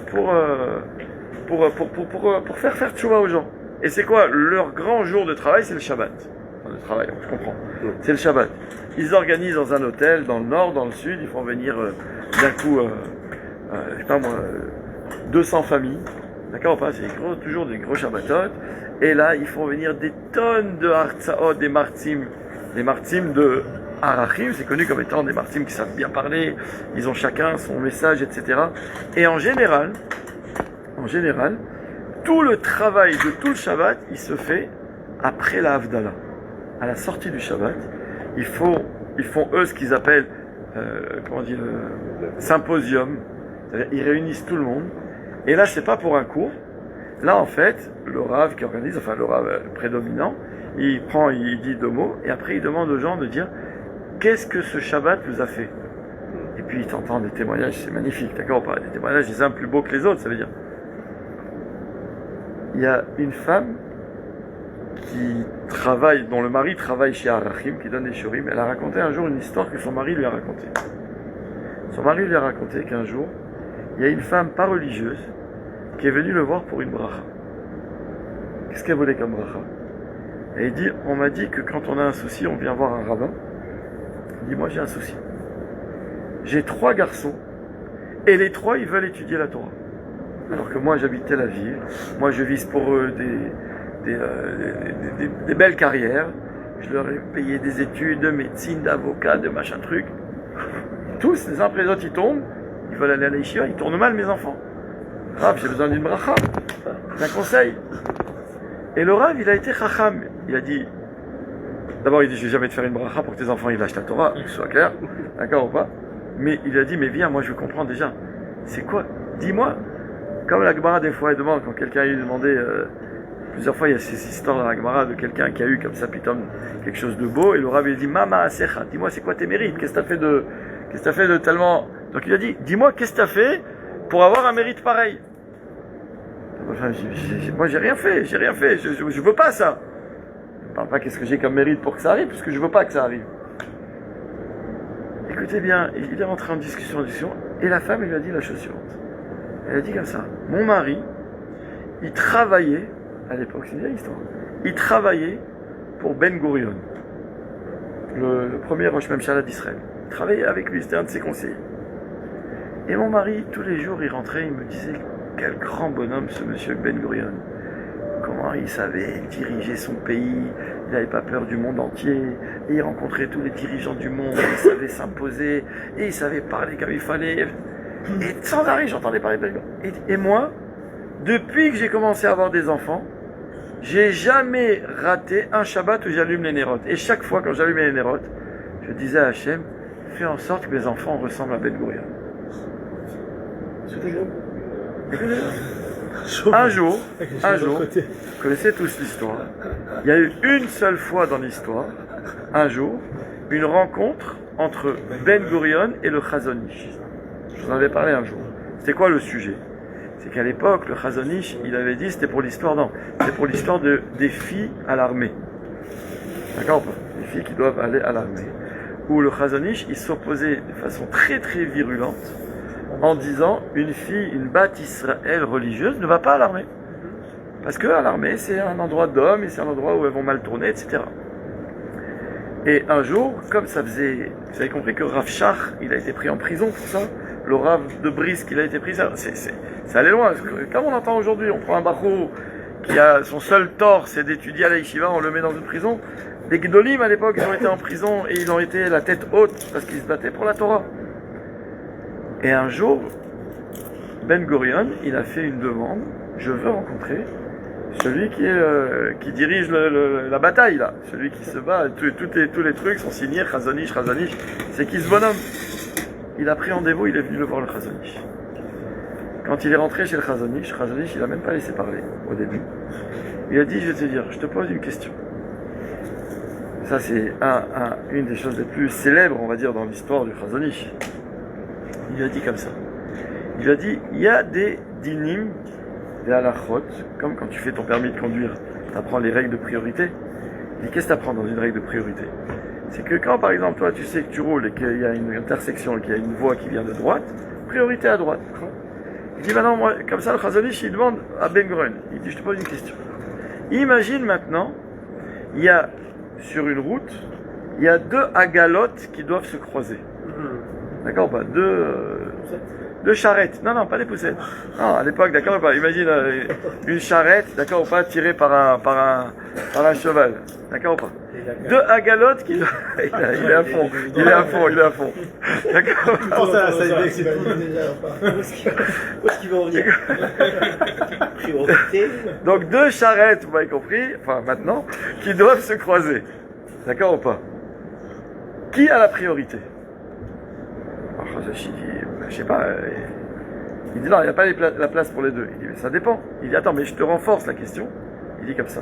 faire tchouva aux gens. Et c'est quoi? Leur grand jour de travail, c'est le Shabbat. Enfin, le travail, je comprends. C'est le Shabbat. Ils organisent dans un hôtel, dans le nord, dans le sud, ils font venir d'un coup, je sais pas moi, 200 familles. D'accord ou pas? C'est toujours des gros Shabbatot. Et là, ils font venir des tonnes de hartzaot, des martzim de Arachim, c'est connu comme étant des martzim qui savent bien parler, ils ont chacun son message, etc. Et en général, tout le travail de tout le Shabbat, il se fait après la Havdalah. À la sortie du Shabbat, ils font eux ce qu'ils appellent, symposium. C'est-à-dire, ils réunissent tout le monde. Et là, c'est pas pour un cours. Là, en fait, le Rav qui organise, enfin le Rav prédominant, il dit 2 mots, et après il demande aux gens de dire qu'est-ce que ce Shabbat vous a fait. Et puis il t'entend des témoignages, c'est magnifique, d'accord? Pas des témoignages les uns plus beaux que les autres, ça veut dire. Il y a une femme dont le mari travaille chez Arachim, qui donne des shurim. Elle a raconté un jour une histoire que son mari lui a racontée. Son mari lui a raconté qu'un jour, il y a une femme pas religieuse qui est venue le voir pour une bracha. Qu'est-ce qu'elle voulait comme bracha? Et il dit, on m'a dit que quand on a un souci, on vient voir un rabbin. Il dit, moi j'ai un souci. J'ai 3 garçons, et les 3 ils veulent étudier la Torah. Alors que moi j'habite Tel Aviv, moi je vise pour eux des belles carrières, je leur ai payé des études de médecine, d'avocat, de machin truc. Tous, les uns après les autres, ils tombent, ils veulent aller à l'Aïshia, ils tournent mal mes enfants. Rav, j'ai besoin d'une bracha, d'un conseil. Et le Rav, il a été chacham. Il a dit, d'abord il dit, je vais jamais te faire une bracha pour que tes enfants ils lâchent la Torah, que ce soit clair, d'accord ou pas. Mais il a dit, mais viens, moi je veux comprendre déjà, c'est quoi? Dis-moi. Comme la Gemara des fois elle demande, quand quelqu'un a eu demandé, plusieurs fois il y a ces histoires dans la Gemara de quelqu'un qui a eu comme ça, putain, quelque chose de beau, et le Rav il dit, Mama Asecha, dis-moi c'est quoi tes mérites, qu'est-ce que t'as fait de tellement. Donc il a dit, dis-moi qu'est-ce que t'as fait pour avoir un mérite pareil. Enfin, moi j'ai rien fait, je veux pas ça. Je ne parle pas qu'est-ce que j'ai comme mérite pour que ça arrive, puisque je veux pas que ça arrive. Écoutez bien, il est rentré en discussion, et la femme elle lui a dit la chose suivante. Elle a dit comme ça, mon mari, il travaillait, à l'époque, c'est une vieille histoire, il travaillait pour Ben Gurion, le premier Rosh Memshala d'Israël. Il travaillait avec lui, c'était un de ses conseillers. Et mon mari, tous les jours, il rentrait, il me disait, quel grand bonhomme ce monsieur Ben Gurion. Comment il savait diriger son pays, il n'avait pas peur du monde entier, et il rencontrait tous les dirigeants du monde, il savait s'imposer, et il savait parler comme il fallait. Et sans arrêt, j'entendais parler de Ben Gurion. Et moi, depuis que j'ai commencé à avoir des enfants, j'ai jamais raté un Shabbat où j'allume les nérotes. Et chaque fois quand j'allumais les nérotes, je disais à Hachem, fais en sorte que mes enfants ressemblent à Ben Gurion. Un jour, vous connaissez tous l'histoire, il y a eu une seule fois dans l'histoire, un jour, une rencontre entre Ben Gurion et le Chazon Ish. Je vous en avais parlé un jour. C'était quoi le sujet? C'est qu'à l'époque, le Chazon Ish, il avait dit, c'était pour l'histoire des filles à l'armée. D'accord? Des filles qui doivent aller à l'armée. Où le Chazon Ish, il s'opposait de façon très très virulente en disant, une fille, une bat Israël religieuse ne va pas à l'armée. Parce que à l'armée, c'est un endroit d'hommes et c'est un endroit où elles vont mal tourner, etc. Et un jour, comme ça faisait... Vous avez compris que Rav Shach, il a été pris en prison pour ça. Le Rav de Brisk, il a été pris... Ça allait loin. Comme on entend aujourd'hui, on prend un bachou qui a son seul tort, c'est d'étudier à la yeshiva, on le met dans une prison. Les Gdolim, à l'époque, ils ont été en prison et ils ont été la tête haute parce qu'ils se battaient pour la Torah. Et un jour, Ben Gurion, il a fait une demande. Je veux rencontrer celui qui dirige la bataille, là. Celui qui se bat. Tous les trucs sont signés. Chazonish. C'est qui ce bonhomme? Il a pris rendez-vous, il est venu le voir, le Chazonish. Quand il est rentré chez le Chazonish, il n'a même pas laissé parler au début. Il a dit, je vais te dire, je te pose une question. Ça, c'est une des choses les plus célèbres, on va dire, dans l'histoire du Chazonish. Il a dit comme ça. Il a dit, il y a des dinim, des halachot, comme quand tu fais ton permis de conduire, tu apprends les règles de priorité. Il dit, qu'est-ce que tu apprends dans une règle de priorité? C'est que quand, par exemple, toi, tu sais que tu roules et qu'il y a une intersection, qu'il y a une voie qui vient de droite, priorité à droite. Il dit, maintenant, moi, comme ça, le Chazonish, il demande à Ben Gurion. Il dit, je te pose une question. Imagine maintenant, il y a, sur une route, il y a deux agalotes qui doivent se croiser. D'accord ou pas? Deux charrettes. Non, pas des poussettes. Non, à l'époque, d'accord ou pas? Imagine une charrette, d'accord ou pas, tirée par un cheval. D'accord ou pas? Deux agalotes qui... il est à fond. D'accord. Comment ça, ça c'est Où est-ce qu'il va en venir? Priorité. Donc deux charrettes, vous m'avez compris, enfin maintenant, qui doivent se croiser. D'accord ou pas? Qui a la priorité? Alors, je sais pas, il dit non, il n'y a pas la place pour les deux. Il dit mais ça dépend. Il dit attends, mais je te renforce la question. Il dit comme ça.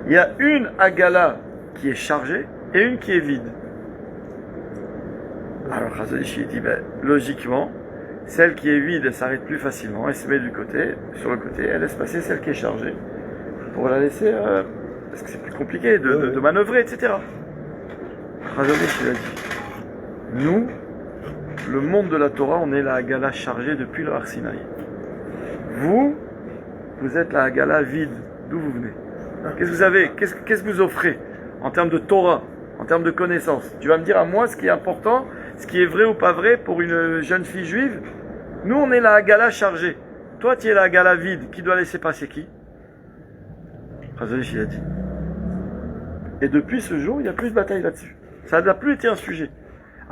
Il y a une agala qui est chargée et une qui est vide. Alors Chazonish dit ben, logiquement, celle qui est vide, elle s'arrête plus facilement, elle se met sur le côté, elle laisse passer celle qui est chargée pour la laisser, parce que c'est plus compliqué de manœuvrer, etc. Chazonish il a dit, nous, le monde de la Torah, on est la Hagala chargée depuis le Har Sinaï. Vous êtes la Hagala vide. D'où vous venez? Qu'est-ce que vous avez? Qu'est-ce que vous offrez en termes de Torah, en termes de connaissances? Tu vas me dire à moi ce qui est important, ce qui est vrai ou pas vrai pour une jeune fille juive? Nous, on est la Hagala chargée. Toi, tu es la Hagala vide. Qui doit laisser passer qui? Chazonish, il a dit. Et depuis ce jour, il n'y a plus de bataille là-dessus. Ça n'a plus été un sujet.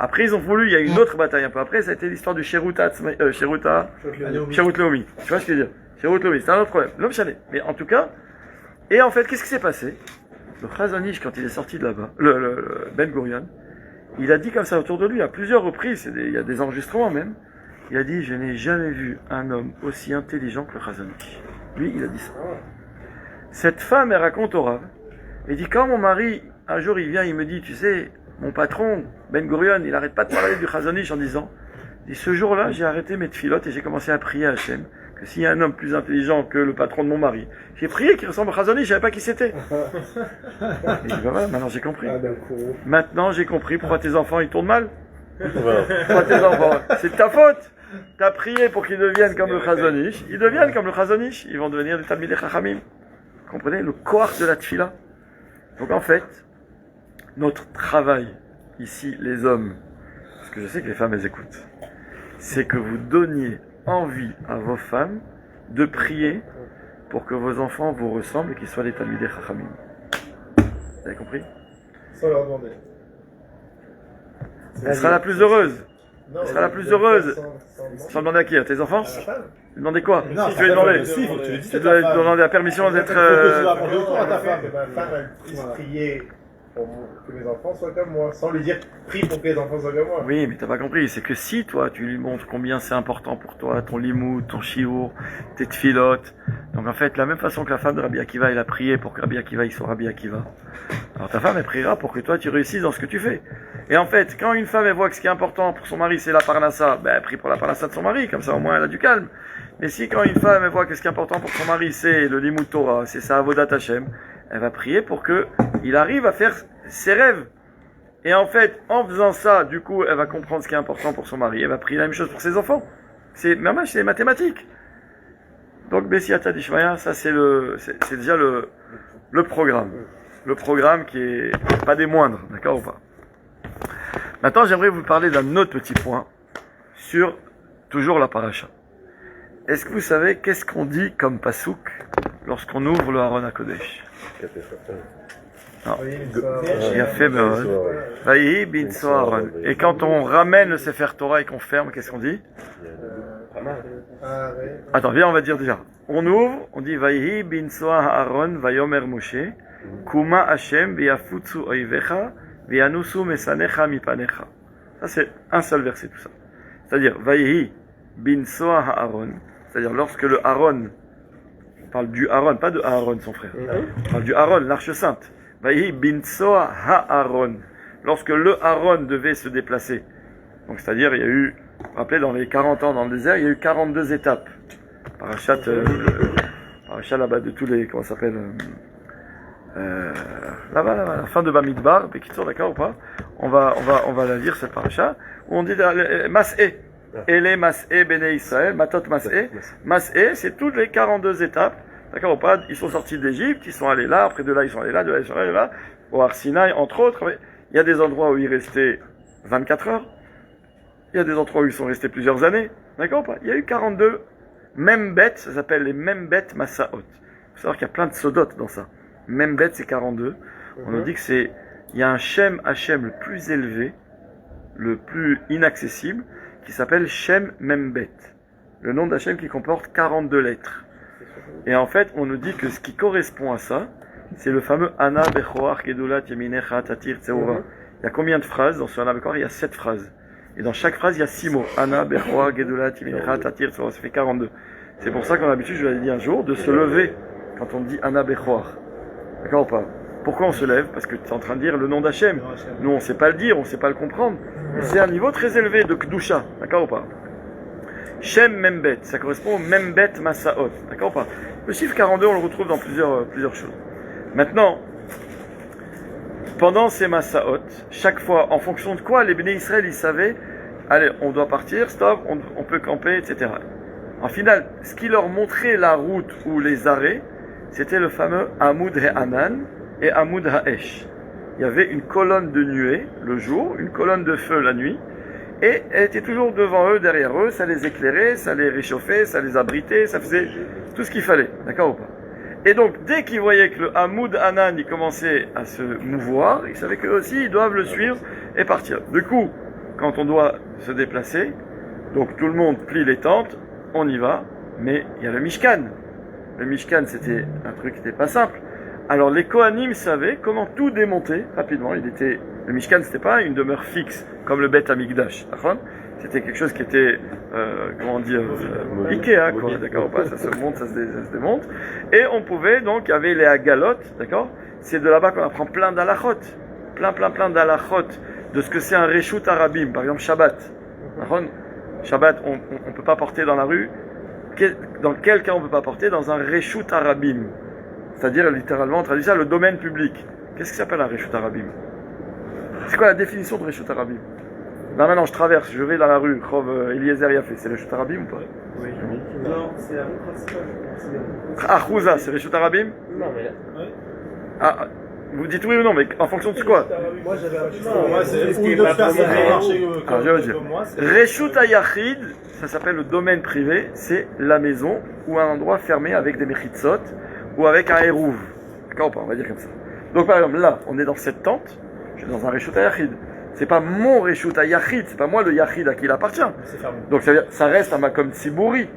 Après, ils ont voulu, il y a une autre bataille un peu après, ça a été l'histoire du Sherut Leomi. Tu vois ce que je veux dire? Sherut Leomi, c'est un autre problème. L'homme chalet. Mais en tout cas, et en fait, qu'est-ce qui s'est passé? Le Chazonish, quand il est sorti de là-bas, le Ben Gurion, il a dit comme ça autour de lui, à plusieurs reprises, il y a des enregistrements même, il a dit, je n'ai jamais vu un homme aussi intelligent que le Chazonish. Lui, il a dit ça. Cette femme, elle raconte au Rav, elle dit, quand mon mari, un jour, il vient, il me dit, tu sais, mon patron, Ben Gurion, il n'arrête pas de parler du Chazonish en disant, ce jour-là, j'ai arrêté mes tfilotes et j'ai commencé à prier à Hachem, que s'il y a un homme plus intelligent que le patron de mon mari, j'ai prié qu'il ressemble au Chazonish, je savais pas qui c'était. Et il dit, bah voilà, maintenant j'ai compris. Maintenant j'ai compris pourquoi tes enfants ils tournent mal. Pourquoi tes enfants, c'est de ta faute. T'as prié pour qu'ils deviennent comme le Chazonish, ils deviennent comme le Chazonish, ils vont devenir des Talmidei Chachamim. Vous comprenez le koach de la tfila. Donc en fait, notre travail, ici, les hommes, parce que je sais que les femmes, elles écoutent, c'est que vous donniez envie à vos femmes de prier pour que vos enfants vous ressemblent et qu'ils soient des Talmidei Chachamim. Vous avez compris? Sans leur demander. Elle sera la plus heureuse. Non, Elle sera la plus heureuse. sans Sans demander à qui? À tes enfants? à la femme. Demander quoi? Non, Tu veux demander? Tu dois demander la permission d'être... à ta femme. Que ma femme, elle puisse prier pour que mes enfants soient comme moi, sans lui dire prie pour que les enfants soient comme moi. Oui, mais t'as pas compris. C'est que si toi, tu lui montres combien c'est important pour toi, ton limoud, ton chiour, tes tfilotes. Donc en fait, de la même façon que la femme de Rabbi Akiva, elle a prié pour que Rabbi Akiva, il soit Rabbi Akiva. Alors ta femme, elle priera pour que toi, tu réussisses dans ce que tu fais. Et en fait, quand une femme, elle voit que ce qui est important pour son mari, c'est la parnassa, ben elle prie pour la parnassa de son mari, comme ça au moins elle a du calme. Mais si quand une femme, elle voit que ce qui est important pour son mari, c'est le limoud Torah, c'est sa avodat Hashem, elle va prier pour que il arrive à faire ses rêves. Et en fait, en faisant ça, du coup, elle va comprendre ce qui est important pour son mari. Elle va prier la même chose pour ses enfants. C'est les mathématiques. Donc, Bessiata Dishmaya, ça c'est déjà le programme. le programme qui est pas des moindres, d'accord ou pas? Maintenant, j'aimerais vous parler d'un autre petit point sur toujours la paracha. Est-ce que vous savez qu'est-ce qu'on dit comme pasouk lorsqu'on ouvre le Aron HaKodesh? Non. Il a fait Vaïhi bin Soharon. Et quand on ramène le Sefer Torah et qu'on ferme, qu'est-ce qu'on dit? Attends, viens, on va dire déjà. On ouvre, on dit Vaïhi bin Soharon Vayomer Moshe Kuma Hashem V'yafutsu Oivecha V'yanusu Mesanecha Mipanecha. Ça c'est un seul verset tout ça. C'est-à-dire Vaïhi bin Soharon, c'est-à-dire lorsque le Aaron, on parle du Aaron, pas de Aaron son frère, on parle du Aaron, l'arche sainte. Vaïhi bin Soha Aaron, lorsque le Aaron devait se déplacer. Donc c'est-à-dire il y a eu, vous vous rappelez, dans les 40 ans dans le désert, il y a eu 42 étapes. Parachat là-bas de tous les, comment ça s'appelle, là-bas, la fin de Bamidbar, Bekitsour, d'accord ou pas? On va la lire cette paracha, où on dit Mas'e, Ele Mas'e Bene Israël, Matot Mas'e, Mas'e, c'est toutes les 42 étapes. D'accord ou pas? Ils sont sortis d'Égypte, ils sont allés là, après de là ils sont allés là, de là ils sont allés là, au Har Sinaï, entre autres. Il y a des endroits où ils restaient 24 heures, il y a des endroits où ils sont restés plusieurs années, d'accord ou pas? Il y a eu 42 mêmes bêtes, ça s'appelle les mêmes bêtes Massaot. Il faut savoir qu'il y a plein de sodotes dans ça. Même bêtes c'est 42. On nous dit que c'est, il y a un Shem Hashem le plus élevé, le plus inaccessible, qui s'appelle Shem Membet. Le nom d'Hashem qui comporte 42 lettres. Et en fait, on nous dit que ce qui correspond à ça, c'est le fameux Ana Bechoar Gedulat Yeminecha Tatir Tseura. Il y a combien de phrases dans ce Ana Bechoar? Il y a 7 phrases. Et dans chaque phrase, il y a 6 mots. Ana Bechoar Gedulat Yeminecha Tatir Tseura. Ça fait 42. C'est pour ça qu'on a l'habitude, je vous l'avais dit un jour, de se lever quand on dit Ana Bechoar. D'accord ou pas? Pourquoi on se lève? Parce que tu es en train de dire le nom d'Hachem. Nous, on ne sait pas le dire, on ne sait pas le comprendre. Et c'est un niveau très élevé de Kedusha. D'accord ou pas? Shem Membet, ça correspond au Membet Massaot. D'accord ou pas? Le chiffre 42, on le retrouve dans plusieurs choses. Maintenant, pendant ces Massaot, chaque fois, en fonction de quoi les Béné Israël, ils savaient, allez, on doit partir, stop, on peut camper, etc. En final, ce qui leur montrait la route ou les arrêts, c'était le fameux Amoud Ha'anan et Amoud Ha'esh. Il y avait une colonne de nuée le jour, une colonne de feu la nuit, et elle était toujours devant eux, derrière eux, ça les éclairait, ça les réchauffait, ça les abritait, ça faisait tout ce qu'il fallait, d'accord ou pas? Et donc, dès qu'ils voyaient que le Amoud Anan, il commençait à se mouvoir, ils savaient qu'eux aussi, ils doivent le suivre et partir. Du coup, quand on doit se déplacer, donc tout le monde plie les tentes, on y va, mais il y a le Mishkan. Le Mishkan, c'était un truc qui n'était pas simple. Alors, les Kohanim savaient comment tout démonter rapidement. Le Mishkan, c'était pas une demeure fixe, comme le Beth Amikdash. C'était quelque chose qui était, Ikea, quoi, d'accord ou pas? Ça se monte, ça se démonte. Et on pouvait, donc, il y avait les Agalotes, d'accord? C'est de là-bas qu'on apprend plein d'alachot. Plein d'alachot de ce que c'est un Reshut Arabim. Par exemple, Shabbat. Shabbat, on ne peut pas porter dans la rue. Dans quel cas on ne peut pas porter? Dans un Reshut Arabim. C'est-à-dire, littéralement, on traduit ça, le domaine public. Qu'est-ce qui s'appelle un Reshut Arabim? C'est quoi la définition de Reshut Arabim? Là maintenant, je traverse, je vais dans la rue, Khov Eliezer Yafé, c'est Reshut Arabim ou pas? Oui. Non, c'est la rue principale. Ah, Khouza, c'est Reshut Arabim? Non, mais là. Ah, vous dites oui ou non, mais en fonction de quoi? Moi j'avais un Moi, c'est ce qui est une pas autre personne pour qui moi. marchait Alors, je vais vous dire. comme moi. Reshut Ayachid, ça s'appelle le domaine privé, c'est la maison ou un endroit fermé avec des mechitzot ou avec un hérouv. D'accord ou pas? On va dire comme ça. Donc par exemple, là, on est dans cette tente, je suis dans un Reshut Ayachid. C'est pas mon Reshut Ayachid, c'est pas moi le Yachid à qui il appartient. Donc ça reste un Makom Tzibouri,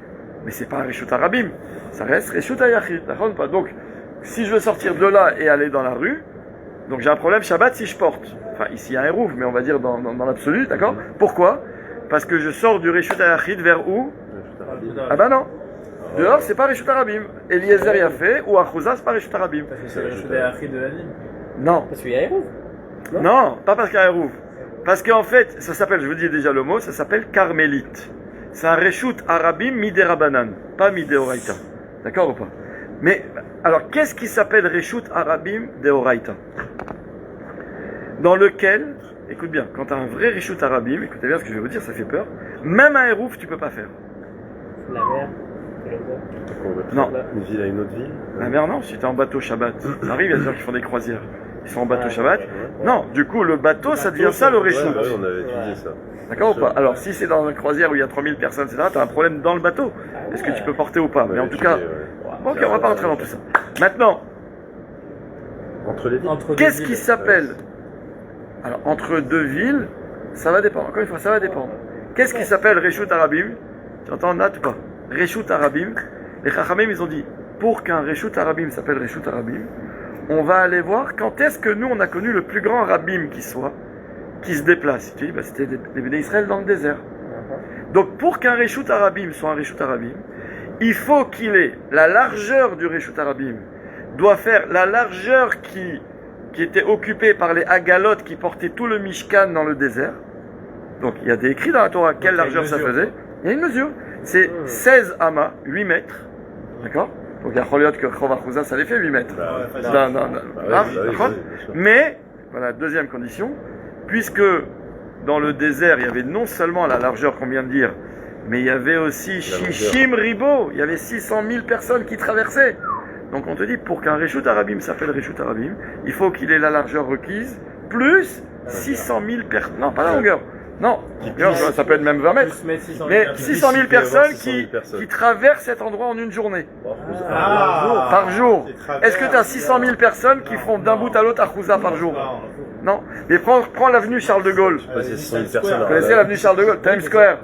mais c'est pas un Reshut Arabim, ça reste Reshut Ayachid. D'accord ou pas? Donc, si je veux sortir de là et aller dans la rue, donc j'ai un problème Shabbat si je porte. Enfin, ici il y a un hérouv, mais on va dire dans l'absolu, d'accord? Pourquoi? Parce que je sors du Reshut Ayachid vers où? Ah ben non. Dehors, c'est pas Reshut Arabim. Eliezer Yafé ou Achouza, c'est pas Reshut Arabim. C'est le Reshut Ayachid de la ville. Non. Parce qu'il y a Hérouv. Non, pas parce qu'il y a un hérouv. Parce qu'en fait, ça s'appelle, je vous dis déjà le mot, ça s'appelle Carmélite. C'est un Reshut Arabim Miderabanan, pas Mideoraita. D'accord ou pas? Mais, alors, qu'est-ce qui s'appelle Reshut Arabim Deoraita? Dans lequel, écoute bien, quand tu as un vrai Reshut Arabim, écoutez bien ce que je vais vous dire, ça fait peur, même un hérouv, tu peux pas faire. La mer. Non. Une ville à une autre ville. La mer, non, si t'es en bateau Shabbat. Ça arrive, il y a des gens qui font des croisières. Ils sont en bateau Shabbat. Non, du coup, le bateau, ça devient ça le Ouais, réchou. ouais, on avait étudié ça. D'accord ou pas? Alors, si c'est dans une croisière où il y a 3000 personnes, etc., t'as un problème dans le bateau. Est-ce que tu peux porter ou pas? Mais en tout cas, ok, on va pas rentrer dans tout ça. Maintenant, Entre les villes. qu'est-ce qui s'appelle? Alors, entre deux villes, ça va dépendre. Encore une fois, ça va dépendre. Qu'est-ce qui s'appelle Reshut Arabim? Tu entends Nat ou pas? Reshut Arabim. Les Chachamim, ils ont dit, pour qu'un Reshut Arabim s'appelle Reshut Arabim, on va aller voir quand est-ce que nous, on a connu le plus grand Rabim qui soit, qui se déplace. Tu dis, bah, c'était les Béné Israël dans le désert. Donc, pour qu'un Reshut Arabim soit un Reshut Arabim, il faut qu'il ait la largeur du Reshut Arabim, doit faire la largeur qui était occupée par les Agalotes qui portaient tout le Mishkan dans le désert. Donc, il y a des écrits dans la Torah quelle largeur ça faisait. Il y a une mesure. C'est 16 amas, 8 mètres. D'accord? Donc, il y a Choliot que Chovachuza, ça les fait 8 mètres. Mais, voilà, deuxième condition, puisque dans le désert, il y avait non seulement la largeur qu'on vient de dire, mais il y avait aussi Shishim Ribo, il y avait 600 000 personnes qui traversaient. Donc on te dit, pour qu'un Reshut Arabim s'appelle Reshut Arabim, il faut qu'il ait la largeur requise, plus 600 000 personnes. Non, pas la longueur. Non, ça peut être même 20 mètres. Mais 600 000 personnes qui traversent cet endroit en une journée. Par jour. Est-ce que tu as 600 000 personnes qui feront d'un bout à l'autre à Chouza par jour? Non. Mais prends l'avenue Charles de Gaulle. Vous connaissez l'avenue Charles de Gaulle, Times Square.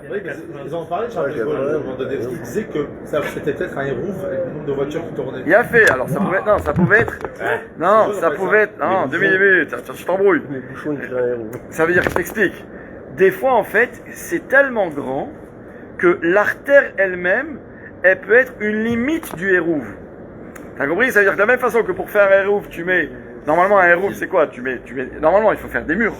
Ils ont parlé de Charles de Gaulle à un moment donné. Ils disaient que c'était peut-être un hérouf avec le nombre de voitures qui tournaient. Il a fait, alors ça pouvait être. Non, ça pouvait être. Non, ça pouvait être. Non, 2 minutes, je t'embrouille. Ça veut dire que je t'explique. Des fois, en fait, c'est tellement grand que l'artère elle-même, elle peut être une limite du hérouve. T'as compris? Ça veut dire que de la même façon que pour faire un hérouve, tu mets. Normalement, un hérouve, c'est quoi? Normalement, il faut faire des murs.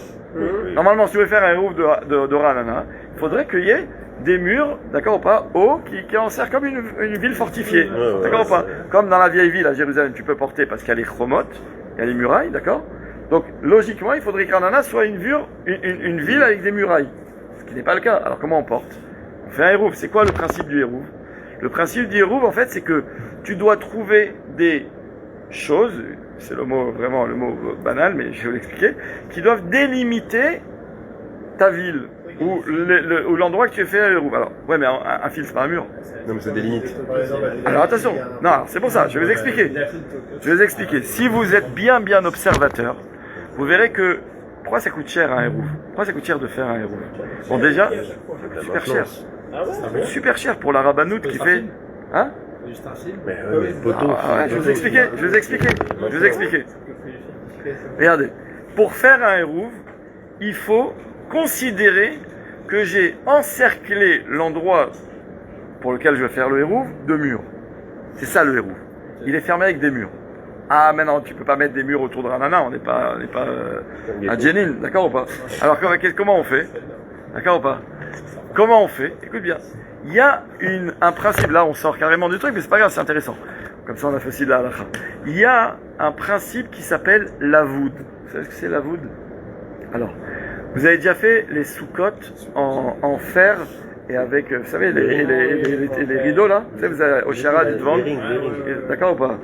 Normalement, si tu veux faire un hérouve de Ranana, il faudrait qu'il y ait des murs, d'accord ou pas, hauts, qui enserrent comme une ville fortifiée. D'accord ou pas? Comme dans la vieille ville à Jérusalem, tu peux porter parce qu'il y a les chromotes, il y a les murailles, d'accord? Donc, logiquement, il faudrait qu'Ranana soit une ville avec des murailles. Ce qui n'est pas le cas. Alors, comment on porte? On fait un hérouve. C'est quoi le principe du hérouve? Le principe du hérouve, en fait, c'est que tu dois trouver des choses, c'est le mot banal, mais je vais vous l'expliquer, qui doivent délimiter ta ville ou l'endroit que tu fais un hérouve. Alors, ouais, mais un fil, c'est pas un mur. Non, mais c'est des limites. Alors, attention. Non, c'est pour ça. Je vais vous expliquer. Je vais vous expliquer. Si vous êtes bien observateur, vous verrez que pourquoi ça coûte cher un hérouve? Pourquoi ça coûte cher de faire un hérouve? Bon, déjà, super cher. Super cher pour la rabanoute qui fait. Hein? Mais poteau. Je vais vous expliquer. Regardez, pour faire un hérouve, il faut considérer que j'ai encerclé l'endroit pour lequel je vais faire le hérouve de murs. C'est ça le hérouve. Il est fermé avec des murs. Ah, maintenant, tu peux pas mettre des murs autour de Ranana, on n'est pas à Jenin, d'accord ou pas? Alors, comment on fait? D'accord ou pas? Comment on fait? Écoute bien. Il y a un principe, là, on sort carrément du truc, mais c'est pas grave, c'est intéressant. Comme ça, on a fait aussi de la halakha. Il y a un principe qui s'appelle l'avoud. Vous savez ce que c'est l'avoud? Alors, vous avez déjà fait les soukottes en fer et avec, vous savez, les rideaux, là? Vous savez, vous avez au Shara du devant. D'accord ou pas?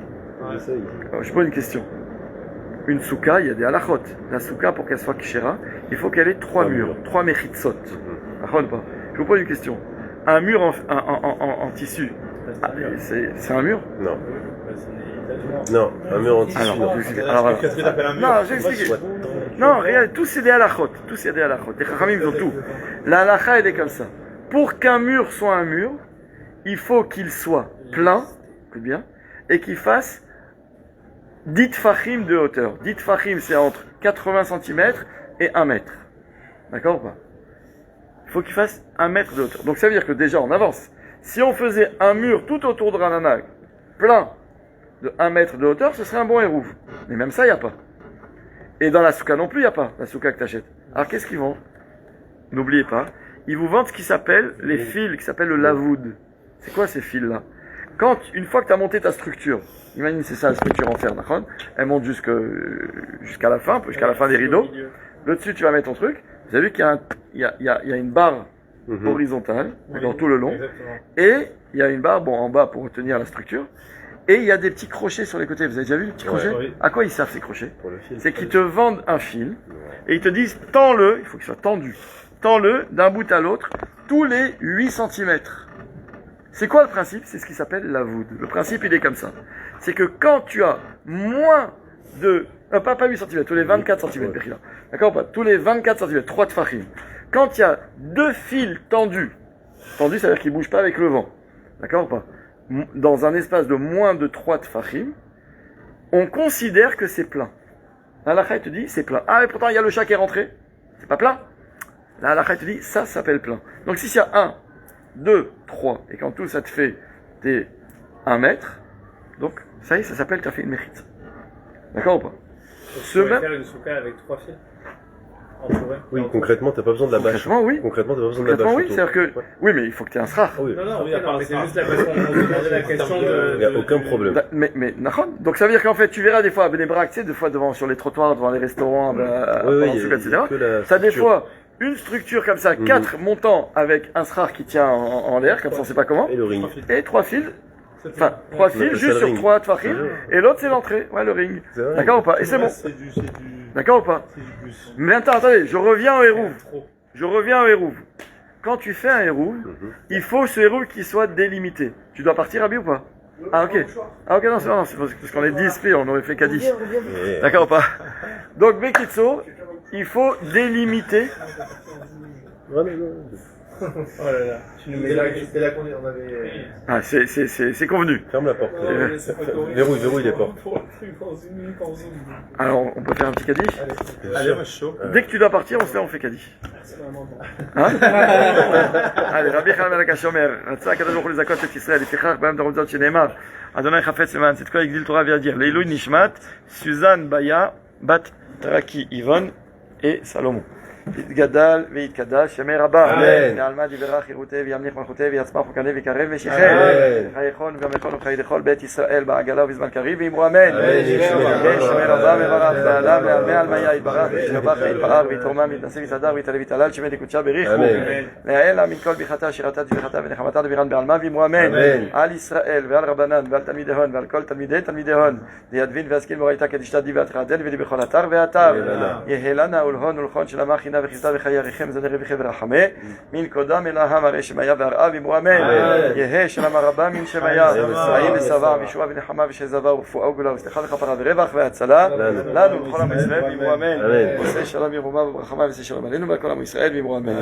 Je pose une question. Une souka, il y a des halachot. La souka, pour qu'elle soit kshera, il faut qu'elle ait 3 murs, 3 mechitsot. D'accord ou pas? Je vous pose une question. Un mur en tissu, c'est un mur? Non. Non, un mur en tissu. Alors, je vais expliquer. Non, regarde, tous c'est des halachot. Les chachamim, ils ont tout. La halacha, elle est comme ça. Pour qu'un mur soit un mur, il faut qu'il soit plein, écoute bien, et qu'il fasse 10 tfachim de hauteur. 10 tfachim, c'est entre 80 cm et 1 mètre. D'accord ou pas? Il faut qu'il fasse 1 mètre de hauteur. Donc ça veut dire que déjà on avance. Si on faisait un mur tout autour de Ranana, plein de 1 mètre de hauteur, ce serait un bon hérouve. Mais même ça, il n'y a pas. Et dans la souka non plus, il n'y a pas, la souka que tu achètes. Alors qu'est-ce qu'ils vendent? N'oubliez pas, ils vous vendent ce qui s'appelle les fils, qui s'appelle le lavoud. C'est quoi ces fils-là? Une fois que tu as monté ta structure, imagine c'est ça la structure en fer, d'accord? Elle monte jusqu'à la fin des rideaux. Le dessus tu vas mettre ton truc. Vous avez vu qu'il y a une barre horizontale, dans tout le long. Exactement. Et il y a une barre, bon, en bas pour retenir la structure. Et il y a des petits crochets sur les côtés. Vous avez déjà vu les petits crochets? oui. À quoi ils servent ces crochets? Pour le fil. C'est qu'ils te vendent un fil et ils te disent tends-le, il faut qu'il soit tendu, tends-le d'un bout à l'autre tous les 8 cm. C'est quoi le principe? C'est ce qui s'appelle la voûte. Le principe il est comme ça. C'est que quand tu as moins de... pas 8 cm, tous les 24 cm, d'accord? Pas tous les 24 cm, 3 tfachim. Quand il y a 2 fils tendus, ça veut dire qu'ils ne bougent pas avec le vent, d'accord ou pas? Dans un espace de moins de 3 tfachim, on considère que c'est plein. La halakha te dit c'est plein. Ah, mais pourtant il y a le chat qui est rentré. C'est pas plein. La halakha te dit ça s'appelle plein. Donc si il y a 1, 2, 3, et qu'en tout ça te fait des 1 mètre, donc ça y est, ça s'appelle tu as fait une mérite. D'accord ou pas? Tu pourrais faire une souka avec 3 fils. Entourés. Oui, concrètement, t'as pas besoin de la bâche. Concrètement, oui. Concrètement, t'as pas besoin de la Concrètement, bâche. oui. C'est-à-dire que, oui, mais il faut que tu aies un srach. Ah oui. Non, non, oui, à part, c'est juste la question, on demandait la question de... Il n'y a aucun problème. Mais, nachon. Donc ça veut dire qu'en fait, tu verras des fois à Bnei-Brak, tu sais, des fois devant, sur les trottoirs, devant les restaurants, Oui, pendant oui, le souk, etc. ça T'as des fois une structure comme ça, 4 montants avec un srach qui tient en l'air, comme ça on sait pas comment, Et le ring. et 3 fils. Enfin, 3 fils juste sur 3 tfachim, et l'autre c'est l'entrée, ouais, le ring. D'accord ou pas? Et c'est bon. D'accord ou pas? Mais attendez, je reviens au hérouv. Je reviens au hérouv. Quand tu fais un hérouv, il faut ce hérouv qui soit délimité. Tu dois partir à Bi ou pas? Ah ok. Ah ok, non, c'est parce qu'on est 10 filles, on aurait fait qu'à 10. D'accord ou pas? Donc Bekitso, il faut délimiter. Oh là là, tu nous mets là. C'est là qu'on avait. Ah, c'est convenu. Ferme la porte. Verrouille les portes. Alors, on peut faire un petit caddie? Allez, moi je suis chaud. Dès que tu dois partir, on fait caddie. Hein? Allez, Rabbi Chaim ben Akash Omer, רצה הקדוש ברוך הוא לזכות את ישראל, לפיכך ביום דרום שנאמר, אדוני חפץ למען צדקו יגדיל תורה ויאדיר, לעילוי נשמת, סוזן ביה, בת טרקי איבון וסלומון. יתגדל ויתקדש ימי רבה. אמן. ועלמא דיברך יראותי וימליך מלכותי ויצמח וקנה ויקרב ושיחל. אמן. חיי חון וגם יכול וחיי לכל בית ישראל בעגלה ובזמן קריב ואמרו אמן. אמן. שמי רבה מברך ועליו לעלמי עלמיה יתברך וישבח ויתפאר ויתרומם ויתנשא ויתהדר ויתעלה ויתהלל שמי לקודשה בריחו. להעלה מן כל ברכתה שירתה תברכתה ונחמתה דבירן בעלמא ואמרו אמן. על ישראל ועל רבנן ועל תלמידי הון ועל כל תלמידי הון וידבין וישכיל מורייתא כדשתא ותחדל ודי בכל אתר ואתר. יהלנה ולהון ולכון של עמה חינה וחיסה וחיי עריכם זני רוויכי ורחמה מן קודם אל העם הרי שמיה והרעה ואמרו אמן. יהא שלמה רבה מן שמיה חיים ושבע וישועה ונחמה ושזבה ורפואה וגאולה וסליחה וכפרה ורווח והצלה לנו ולכל עם ישראל ואמרו אמן. עושה שלום ירומה וברחמה ועושה שלום עלינו ולכל עם ישראל ואמרו אמן.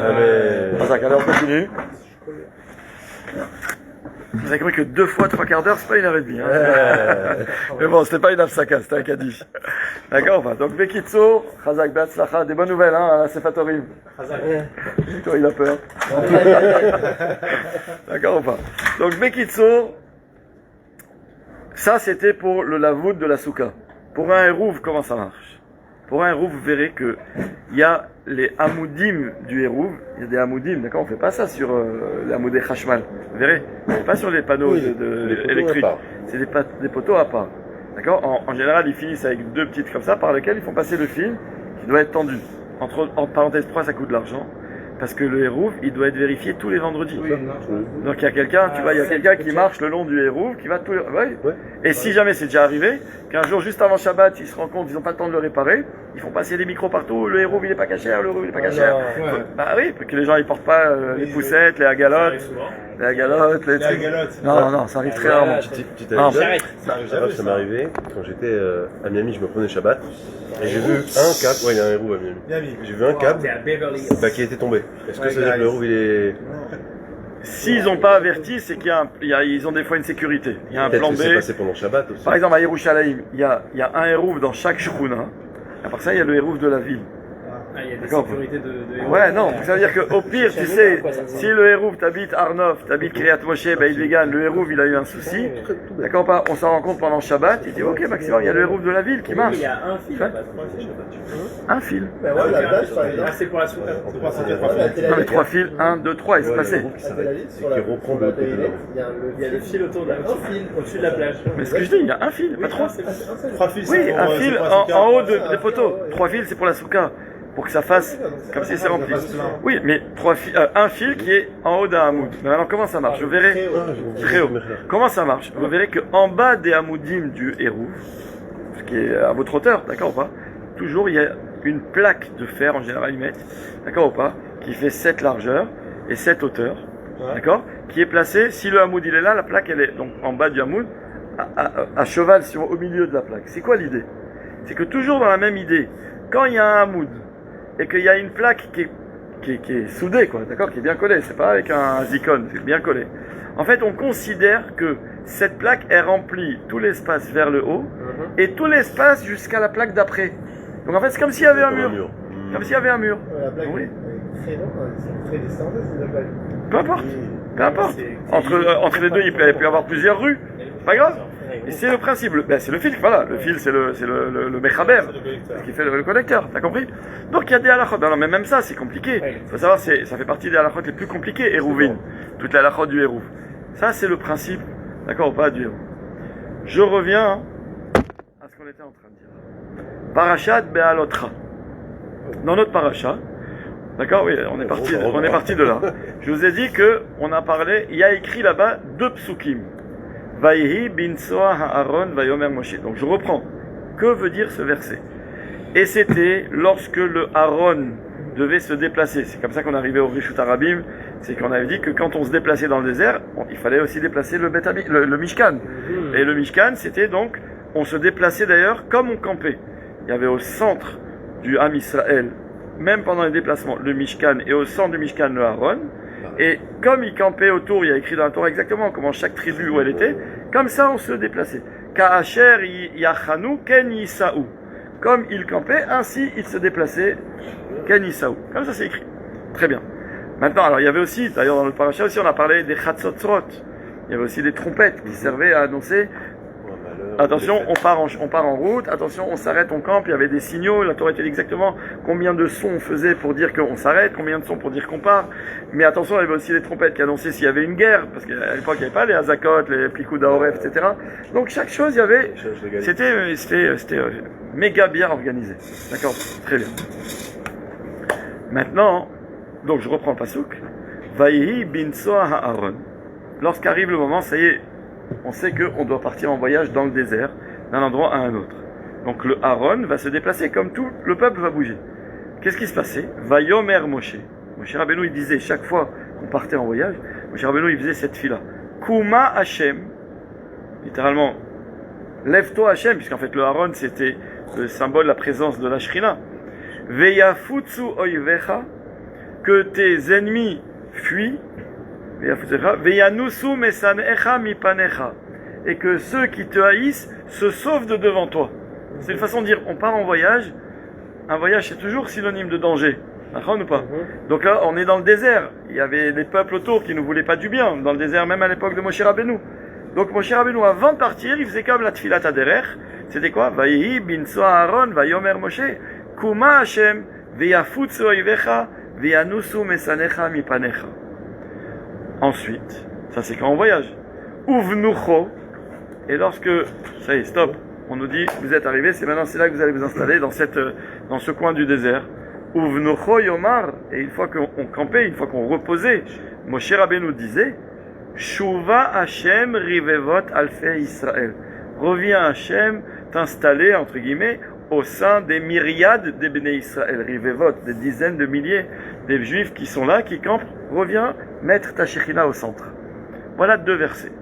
חזק, allez on continue. Vous avez compris que 2 fois 3 quarts d'heure, c'est pas 1h30. Hein. Mais bon, c'était pas une afsaka, c'était un kaddish. D'accord, enfin, donc Bekitso, Chazak Beatzlacha, des bonnes nouvelles, hein, à la Sefatorim. Toi, il a peur. D'accord, enfin. Donc Bekitso, ça c'était pour le lavoud de la souka. Pour un hérouv, comment ça marche? Pour un hérouv, vous verrez que il y a les hamoudim du hérouv, il y a des hamoudim, d'accord, on fait pas ça sur les hamoudé chashmal, vous verrez, c'est pas sur les panneaux électriques, c'est des poteaux à part, d'accord, en général ils finissent avec 2 petites comme ça par lesquelles ils font passer le fil qui doit être tendu, entre parenthèses 3 ça coûte de l'argent, parce que le hérouv il doit être vérifié tous les vendredis, donc il y a quelqu'un, tu vois, il y a quelqu'un qui marche le long du hérouv, qui va tous les... Et si jamais c'est déjà arrivé, qu'un jour juste avant Shabbat, ils se rendent compte qu'ils n'ont pas le temps de le réparer, ils font passer des micros partout, le hérouv il est pas caché, le hérouv il est pas caché. Bah oui, pour que les gens ils portent pas les poussettes, les agalotes, les trucs. Non, ça arrive très rarement. Ça m'est arrivé quand j'étais à Miami, je me prenais Shabbat et j'ai vu un câble, ouais il y a un hérouv à Miami, j'ai vu un câble qui était tombé. Est-ce que ça veut dire que le hérouv il est... S'ils n'ont pas averti, c'est qu'ils ont des fois une sécurité. Il y a un plan B. C'est passé pendant Shabbat aussi. Par exemple, à Yerushalayim, il y a un hérouv dans chaque shkhouna. À part ça, il y a le hérouv de la ville. Ah, il y a des sécurités de héros. Ouais, non, ça veut dire qu'au pire, tu sais, si le hérouv t'habite Arnov, t'habite Kriyat Moshe, Beit Vegan, le hérouv il a eu un souci, d'accord, pas, on s'en rend compte pendant Shabbat, il dit ok, maximum, il y a le hérouv de la ville qui marche. Il y a un fil, pas 3 fils. Un fil. Ah, c'est pour la souka. Non, mais 3 fils, 1, 2, 3, il se passait. Qui reprend de l'autre côté. Il y a le fil autour de la au-dessus de la plage. Mais ce que je dis, il y a un fil, pas 3. 3 fils. Oui, un fil en haut des poteaux. 3 fils, c'est pour la souka. pour que ça fasse comme si c'est rempli. Oui, mais un fil qui est en haut d'un hamoud. Mais maintenant, comment ça marche? Je verrai. Très haut. Comment ça marche? Vous verrez qu'en bas des hamoudim du héros, ce qui est à votre hauteur, d'accord ou pas? Toujours, il y a une plaque de fer, en général, ils mettent, d'accord ou pas? Qui fait 7 largeurs et 7 hauteurs, d'accord? Qui est placée, si le hamoud il est là, la plaque elle est donc en bas du hamoud, à cheval au milieu de la plaque. C'est quoi l'idée? C'est que toujours dans la même idée, quand il y a un hamoud et qu'il y a une plaque qui est soudée, quoi, d'accord, qui est bien collée, c'est pas avec un zikon, c'est bien collé. En fait, on considère que cette plaque est remplie tout l'espace vers le haut et tout l'espace jusqu'à la plaque d'après. Donc en fait, c'est comme s'il y avait un mur. Comme s'il y avait un mur. La blague Oui. est très longue, c'est très descendante, la blague. Peu importe. Peu importe. Entre les deux, il peut y avoir plusieurs rues. C'est pas grave. Et c'est le principe. C'est le fil. Voilà. Le fil, c'est le mechaber. Ce qui fait le connecteur. T'as compris? Donc il y a des halachot. Non, mais même ça, c'est compliqué. Il faut savoir, ça fait partie des halachot les plus compliqués. Hérouvine. Toute la halachot du hérouv. Ça, c'est le principe. D'accord ou pas du hérouv. Je reviens à ce qu'on était en train de dire. Parashat Be'alotra. Dans notre paracha, d'accord, oui, on est parti de là. Je vous ai dit que on a parlé, il y a écrit là-bas 2 psukim. Vayhi bin soa ha'aron vayomer Moshe. Donc je reprends. Que veut dire ce verset? Et c'était lorsque le Aaron devait se déplacer. C'est comme ça qu'on arrivait au Rishut Arabim. C'est qu'on avait dit que quand on se déplaçait dans le désert, il fallait aussi déplacer le Mishkan. Et le Mishkan, c'était donc, on se déplaçait d'ailleurs comme on campait. Il y avait au centre du Ham Israël, même pendant les déplacements, le Mishkan, et au centre du Mishkan, le Aaron. Et comme ils campaient autour, il y a écrit dans la Torah exactement comment chaque tribu où elle était, comme ça on se déplaçait. Ka'asher yachanu ken yisaou. Comme ils campaient, ainsi ils se déplaçaient, ken yisaou. Comme ça c'est écrit. Très bien. Maintenant, alors il y avait aussi, d'ailleurs dans le paracha aussi, on a parlé des chatzotzrot. Il y avait aussi des trompettes qui servaient à annoncer. Attention, on part en route, attention, on s'arrête, on campe, il y avait des signaux, la Torah était combien combien de sons on faisait pour dire qu'on s'arrête, combien de sons pour dire qu'on part. Mais attention, il y avait aussi les trompettes qui annonçaient s'il y avait une guerre, parce qu'à l'époque il n'y avait pas les Hazakot, les Pikou d'Aoref, etc. Donc chaque chose, il y avait, c'était méga bien organisé. D'accord, très bien. Maintenant, donc je reprends le pasouk. Vaïhi bin soa ha'aron. Lorsqu'arrive le moment, ça y est, on sait qu'on doit partir en voyage dans le désert, d'un endroit à un autre. Donc le Aaron va se déplacer comme tout le peuple va bouger. Qu'est-ce qui se passait? Vayomer Moshe. Moshe Rabbeinu, il disait chaque fois qu'on partait en voyage, Moshe Rabbeinu, il faisait cette fila. Kuma Hashem, littéralement, lève-toi Hashem, puisqu'en fait le Aaron c'était le symbole de la présence de la Shrina. Veyafutsu oivecha, que tes ennemis fuient. Et que ceux qui te haïssent se sauvent de devant toi. C'est une façon de dire, on part en voyage. Un voyage c'est toujours synonyme de danger. D'accord ou pas? Donc là on est dans le désert. Il y avait des peuples autour qui ne voulaient pas du bien. Dans le désert même à l'époque de Moshe Rabbeinu. Donc Moshe Rabbeinu avant de partir il faisait comme la tfilat aderer. C'était quoi? Vayihi bin soa Aaron vayomer Moshe Kuma Hashem veyafutsu oivecha veyanusu mesanecha mipanecha. Ensuite, ça c'est quand on voyage. Uvnucho, et lorsque, ça y est, stop, on nous dit, vous êtes arrivés, c'est maintenant, c'est là que vous allez vous installer dans ce coin du désert. Uvnucho yomar, et une fois qu'on campait, une fois qu'on reposait, Moshe Rabbeinu disait, Shuva Hashem rivevot alfei Israël. Reviens Hashem t'installer, entre guillemets, au sein des myriades des Béné Israël, rivevot, des dizaines de milliers des juifs qui sont là, qui campent, reviens mettre ta Shekhinah au centre. Voilà 2 versets.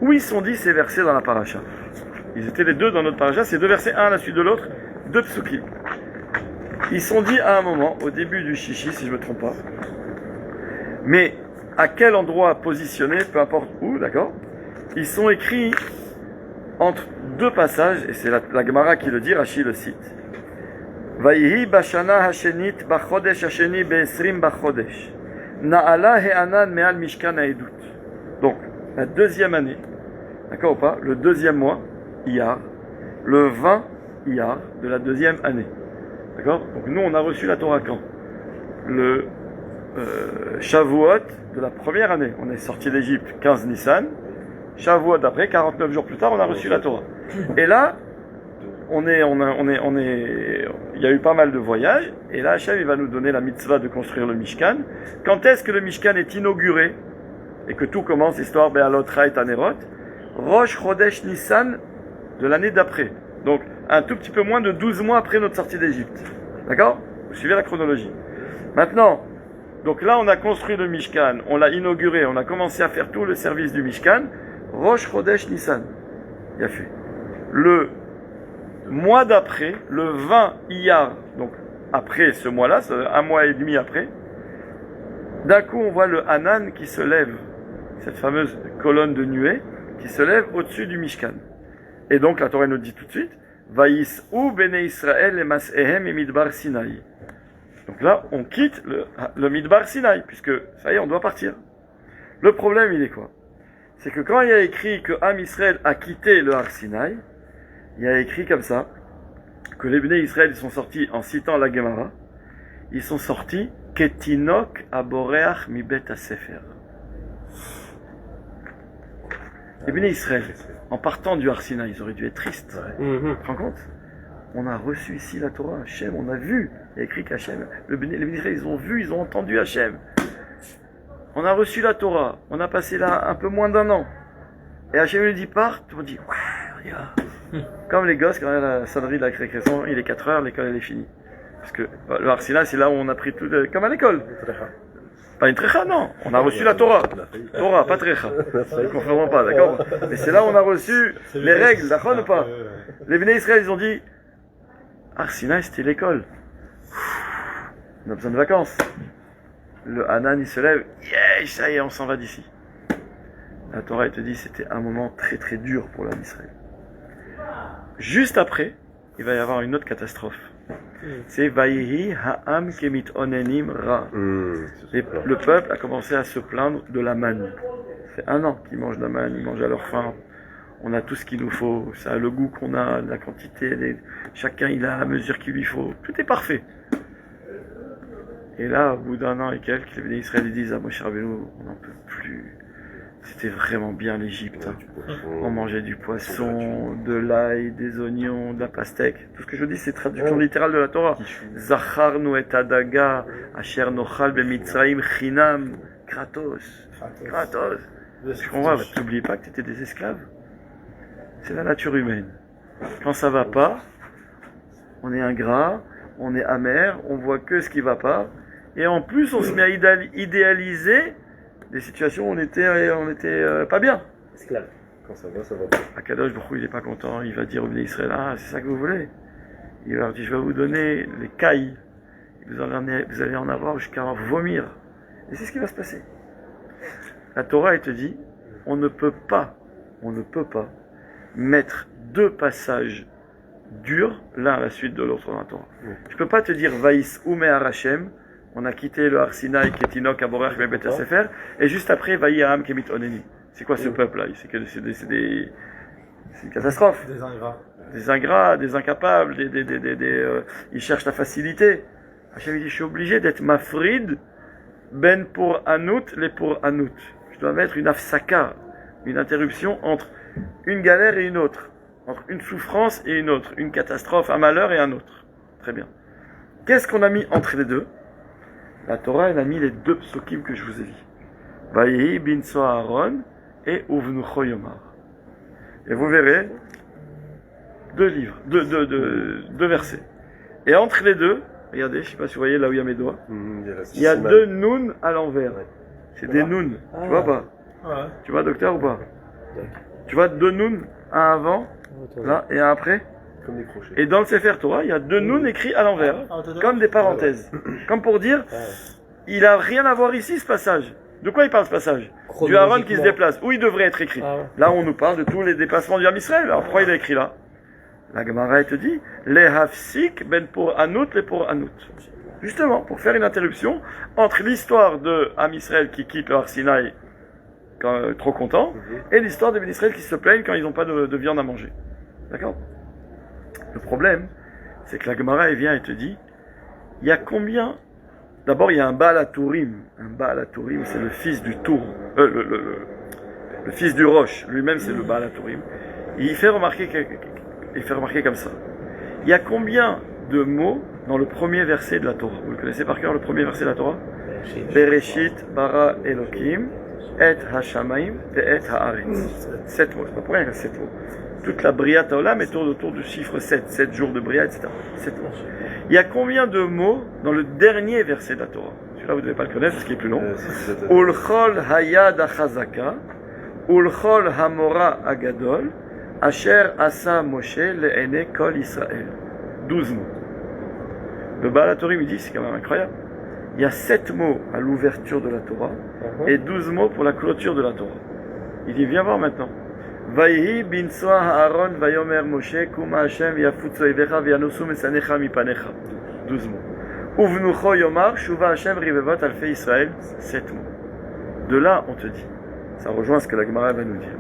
Où ils sont dit ces versets dans la paracha? Ils étaient les 2 dans notre paracha, ces 2 versets, un à la suite de l'autre, 2 psukim. Ils sont dit à un moment, au début du Shishi, si je ne me trompe pas, mais à quel endroit positionner, peu importe où, d'accord? Ils sont écrits entre 2 passages, et c'est la Gemara qui le dit, Rashi le cite. Vayihi bashana hashenit bachodesh hasheni be'esrim bachodesh. Na'ala he'anan me'al mishkan ha'edut. Donc, la 2e année, d'accord ou pas? Le 2e mois, Iyar, le 20 Iyar de la 2e année. D'accord? Donc nous, on a reçu la Torah quand? Le Shavuot de la 1re année. On est sorti d'Égypte 15 Nissan. Shavuot d'après, 49 jours plus tard, on a reçu la Torah. Et là, il y a eu pas mal de voyages, et là Hachem il va nous donner la mitzvah de construire le Mishkan. Quand est-ce que le Mishkan est inauguré et que tout commence, l'histoire Be'alot Ra et Tanerot? Rosh Chodesh Nissan de l'année d'après. Donc un tout petit peu moins de 12 mois après notre sortie d'Égypte. D'accord? Vous suivez la chronologie. Maintenant, donc là on a construit le Mishkan, on l'a inauguré, on a commencé à faire tout le service du Mishkan. Rosh Chodesh Nissan. Il a fait. Le mois d'après, le 20 Iyar, donc après ce mois-là, un mois et demi après, d'un coup on voit le Hanan qui se lève, cette fameuse colonne de nuée qui se lève au-dessus du Mishkan. Et donc la Torah nous dit tout de suite, Vaïs'u bene Israël et mas'ehem et midbar Sinaï. Donc là on quitte le midbar Sinaï, puisque ça y est, on doit partir. Le problème il est quoi? C'est que quand il y a écrit que Am Israël a quitté le Har Sinaï, il y a écrit comme ça, que les Bnei Israël sont sortis, en citant la Gemara, ils sont sortis Ketinok aboreach mi bet ha-sefer. Les Bnei Israël, en partant du Har Sinaï, ils auraient dû être tristes. Tu te rends compte? On a reçu ici la Torah, Hachem, on a vu, il y a écrit qu'Hachem, les Bnei Israël, ils ont vu, ils ont entendu Hachem. On a reçu la Torah, on a passé là un peu moins d'un an. Et Hachem lui dit part, tout le monde dit ouais, regarde. Comme les gosses, quand il y a la sonnerie de la récréation, il est 4 heures, l'école elle est finie. Parce que le Har Sinaï, c'est là où on a pris tout, comme à l'école. Pas une trécha, non. On a reçu la Torah. Torah, pas trécha. Ne confondons pas, d'accord? Mais c'est là où on a reçu les règles, d'accord ou pas? Les Bnei Israël, ils ont dit Har Sinaï, c'était l'école. On a besoin de vacances. Le Hanan, il se lève, yeah, ça y est, on s'en va d'ici. La Torah, elle te dit, c'était un moment très très dur pour l'homme d'Israël. Juste après, il va y avoir une autre catastrophe. C'est Vayihi Ha'am Kemit Onenim Ra. Le peuple a commencé à se plaindre de la manne. Ça fait 1 an qu'ils mangent la manne, ils mangent à leur faim. On a tout ce qu'il nous faut, ça a le goût qu'on a, la quantité, chacun il a la mesure qu'il lui faut. Tout est parfait. Et là, au bout d'1 an et quelques, les Bnei Israël disent à Moshe Rabbeinu, on n'en peut plus. C'était vraiment bien l'Égypte. Hein. On mangeait du poisson, de l'ail, des oignons, de la pastèque. Tout ce que je dis, c'est traduction littérale de la Torah. Zacharnu et adaga, asher nochal bemitzraim chinam, kratos. Kratos. Tu comprends? N'oublie pas que tu étais des esclaves. C'est la nature humaine. Quand ça va pas, on est ingrat, on est amer, on voit que ce qui va pas. Et en plus, on se met à idéaliser des situations où on était pas bien. Esclave. Quand ça va, ça va pas. Akadosh Baruch Hu, il est pas content, il va dire au Bnei Israël, ah, c'est ça que vous voulez. Il leur dit, je vais vous donner les cailles. Vous allez en avoir jusqu'à en vomir. Et c'est ce qui va se passer. La Torah, elle te dit, on ne peut pas mettre 2 passages durs l'un à la suite de l'autre dans la Torah. Je peux pas te dire, Vaïs Ume Harachem, on a quitté le Har Sinaï, Ketinok, Aborach, Bebet Sefer, et juste après, Vaï Aham, Kemit Oneni. C'est quoi ce peuple-là? C'est une catastrophe. Des ingrats. Des ingrats, des incapables, ils cherchent la facilité. Hachem dit, je suis obligé d'être mafrid, ben pour Anout, les pour Anout. Je dois mettre une afsaka, une interruption entre une galère et une autre, entre une souffrance et une autre, une catastrophe, un malheur et un autre. Très bien. Qu'est-ce qu'on a mis entre les deux? La Torah, elle a mis les 2 psukim que je vous ai dit. Vayehi bin Aaron et Uvnucho Yomar. Et vous verrez 2 livres, 2 versets. Et entre les deux, regardez, je ne sais pas si vous voyez là où il y a mes doigts, il y a 2 nun à l'envers. C'est des nun. Tu vois pas? Tu vois, docteur, ou pas? Tu vois 2 nun, un avant, là, et un après? Comme des crochets. Et dans le Sefer Torah, il y a 2 nun écrits à l'envers, comme des parenthèses. Comme pour dire, il n'a rien à voir ici, ce passage. De quoi il parle, ce passage? Du Aaron qui se déplace. Où il devrait être écrit? Là, on nous parle de tous les déplacements du Ham Israël. Alors, pourquoi il est écrit là? La Gemara, elle te dit, les hafsik ben pour Anout, les pour Anout. Justement, pour faire une interruption entre l'histoire de Ham Israël qui quitte le Har Sinaï trop content, et l'histoire des Ben Israël qui se plaignent quand ils n'ont pas de viande à manger. D'accord? Le problème, c'est que la Gemara, elle vient et te dit, il y a combien? D'abord, il y a un Baal HaTourim. Un Baal HaTourim, c'est le fils du Tour. Le fils du Roche. Lui-même, c'est le Baal HaTourim. Il fait remarquer comme ça. Il y a combien de mots dans le premier verset de la Torah? Vous le connaissez par cœur, le premier verset de la Torah? Bereshit bara Elokim et Hashamayim et Haaretz. 7 mots, c'est pas pour rien qu'il y a 7 mots. Toute la Bria Taolam est autour du chiffre 7, 7 jours de Bria, etc. 7 mots. Il y a combien de mots dans le dernier verset de la Torah? Celui-là, vous ne devez pas le connaître parce qu'il est plus long. Ulchol hayad achazaka, Ulchol hamora agadol, Asher asa Moshe le'ene kol Israël. 12 mots. Le Baal HaTurim, il dit, c'est quand même incroyable. Il y a 7 mots à l'ouverture de la Torah et 12 mots pour la clôture de la Torah. Il dit, viens voir maintenant. Vayhi bin soa haaron vayomer Moshe kuma Hashem yafutzu evecha v'yanusu mesanecha mipanecha. 12 mots. Uvnucho yomar shuva Hashem rivevot alfei Israël. 7 mots. De là, on te dit, ça rejoint ce que la Gemara va nous dire,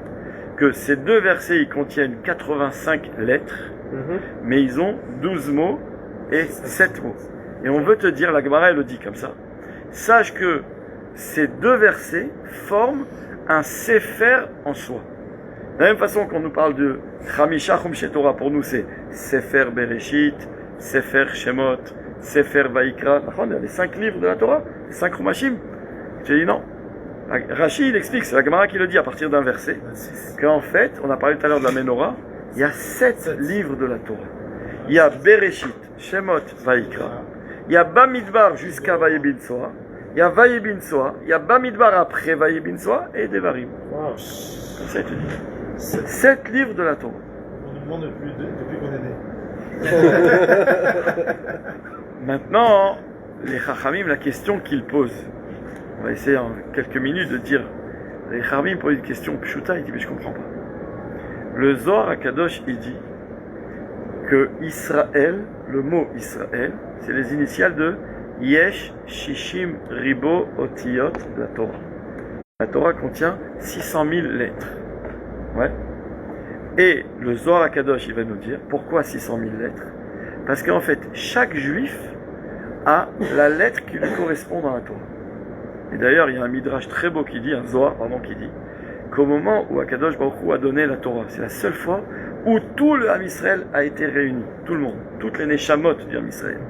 que ces deux versets, ils contiennent 85 lettres, mais ils ont 12 mots et 7 mots. Et on veut te dire, la Gemara elle le dit comme ça, sache que ces deux versets forment un Sefer en soi. De la même façon qu'on nous parle de Chamisha Chumshe Torah, pour nous c'est Sefer Bereshit, Sefer Shemot, Sefer Vaikra. Il y a les 5 livres de la Torah, les 5 Chumashim. J'ai dit non. Rashi il explique, c'est la Gemara qui le dit à partir d'un verset, qu'en fait, on a parlé tout à l'heure de la Menorah, il y a 7 livres de la Torah. Il y a Bereshit, Shemot, Vaikra. Il y a Bamidbar jusqu'à Vayebin Soa. Il y a Vayebin Soa. Il y a Bamidbar après Vayebin Soa et Devarim. Comme ça, il te dit. 7 livres de la Torah. On nous demande depuis qu'on est né. Maintenant, les Chachamim, la question qu'ils posent, on va essayer en quelques minutes de dire. Les Chachamim posent une question pshuta, il dit mais je comprends pas. Le Zohar HaKadosh, il dit que Israël, le mot Israël, c'est les initiales de Yesh Shishim Ribo Otiyot de la Torah. La Torah contient 600 000 lettres. Ouais. Et le Zohar HaKadosh, il va nous dire pourquoi 600 000 lettres. Parce qu'en fait, chaque juif a la lettre qui lui correspond dans la Torah. Et d'ailleurs, il y a un midrash très beau qui dit, un Zohar, pardon, qui dit qu'au moment où HaKadosh Baruch Hu a donné la Torah, c'est la seule fois où tout le Ham Israël a été réuni, tout le monde, toutes les Neshamot du Ham Israël.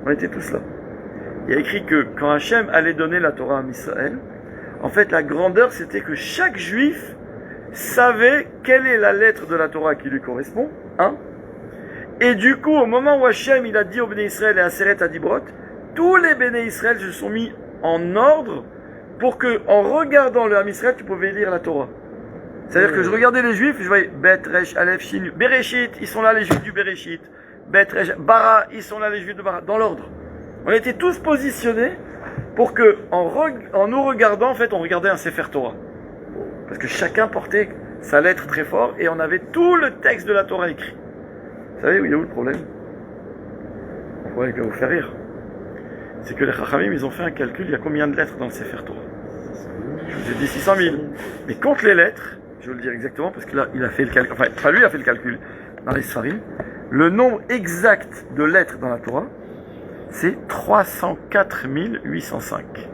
On était tous là. Il y a écrit que quand Hachem allait donner la Torah à Ham Israël, en fait la grandeur c'était que chaque juif savait quelle est la lettre de la Torah qui lui correspond, hein. Et du coup, au moment où Hachem il a dit au Béné Israël et à Seret Adibrot, tous les Béné Israël se sont mis en ordre pour que, en regardant le Ham Israël, tu pouvais lire la Torah. C'est-à-dire que je regardais les Juifs, je voyais Bet, Resh, Aleph, Shin, Bereshit, ils sont là les Juifs du Bereshit. Bet, Resh, Bara, ils sont là les Juifs de Bara, dans l'ordre. On était tous positionnés pour que, en nous regardant, en fait, on regardait un Sefer Torah. Parce que chacun portait sa lettre très fort et on avait tout le texte de la Torah écrit. Vous savez où il y a où le problème? Le problème qui va vous faire rire. C'est que les Chachamim, ils ont fait un calcul, il y a combien de lettres dans le Sefer Torah? Je vous ai dit 600 000. Mais compte les lettres, je vais le dire exactement, parce que là, il a fait le calcul, enfin, pas lui a fait le calcul, dans les Sfarim, le nombre exact de lettres dans la Torah, c'est 304 805.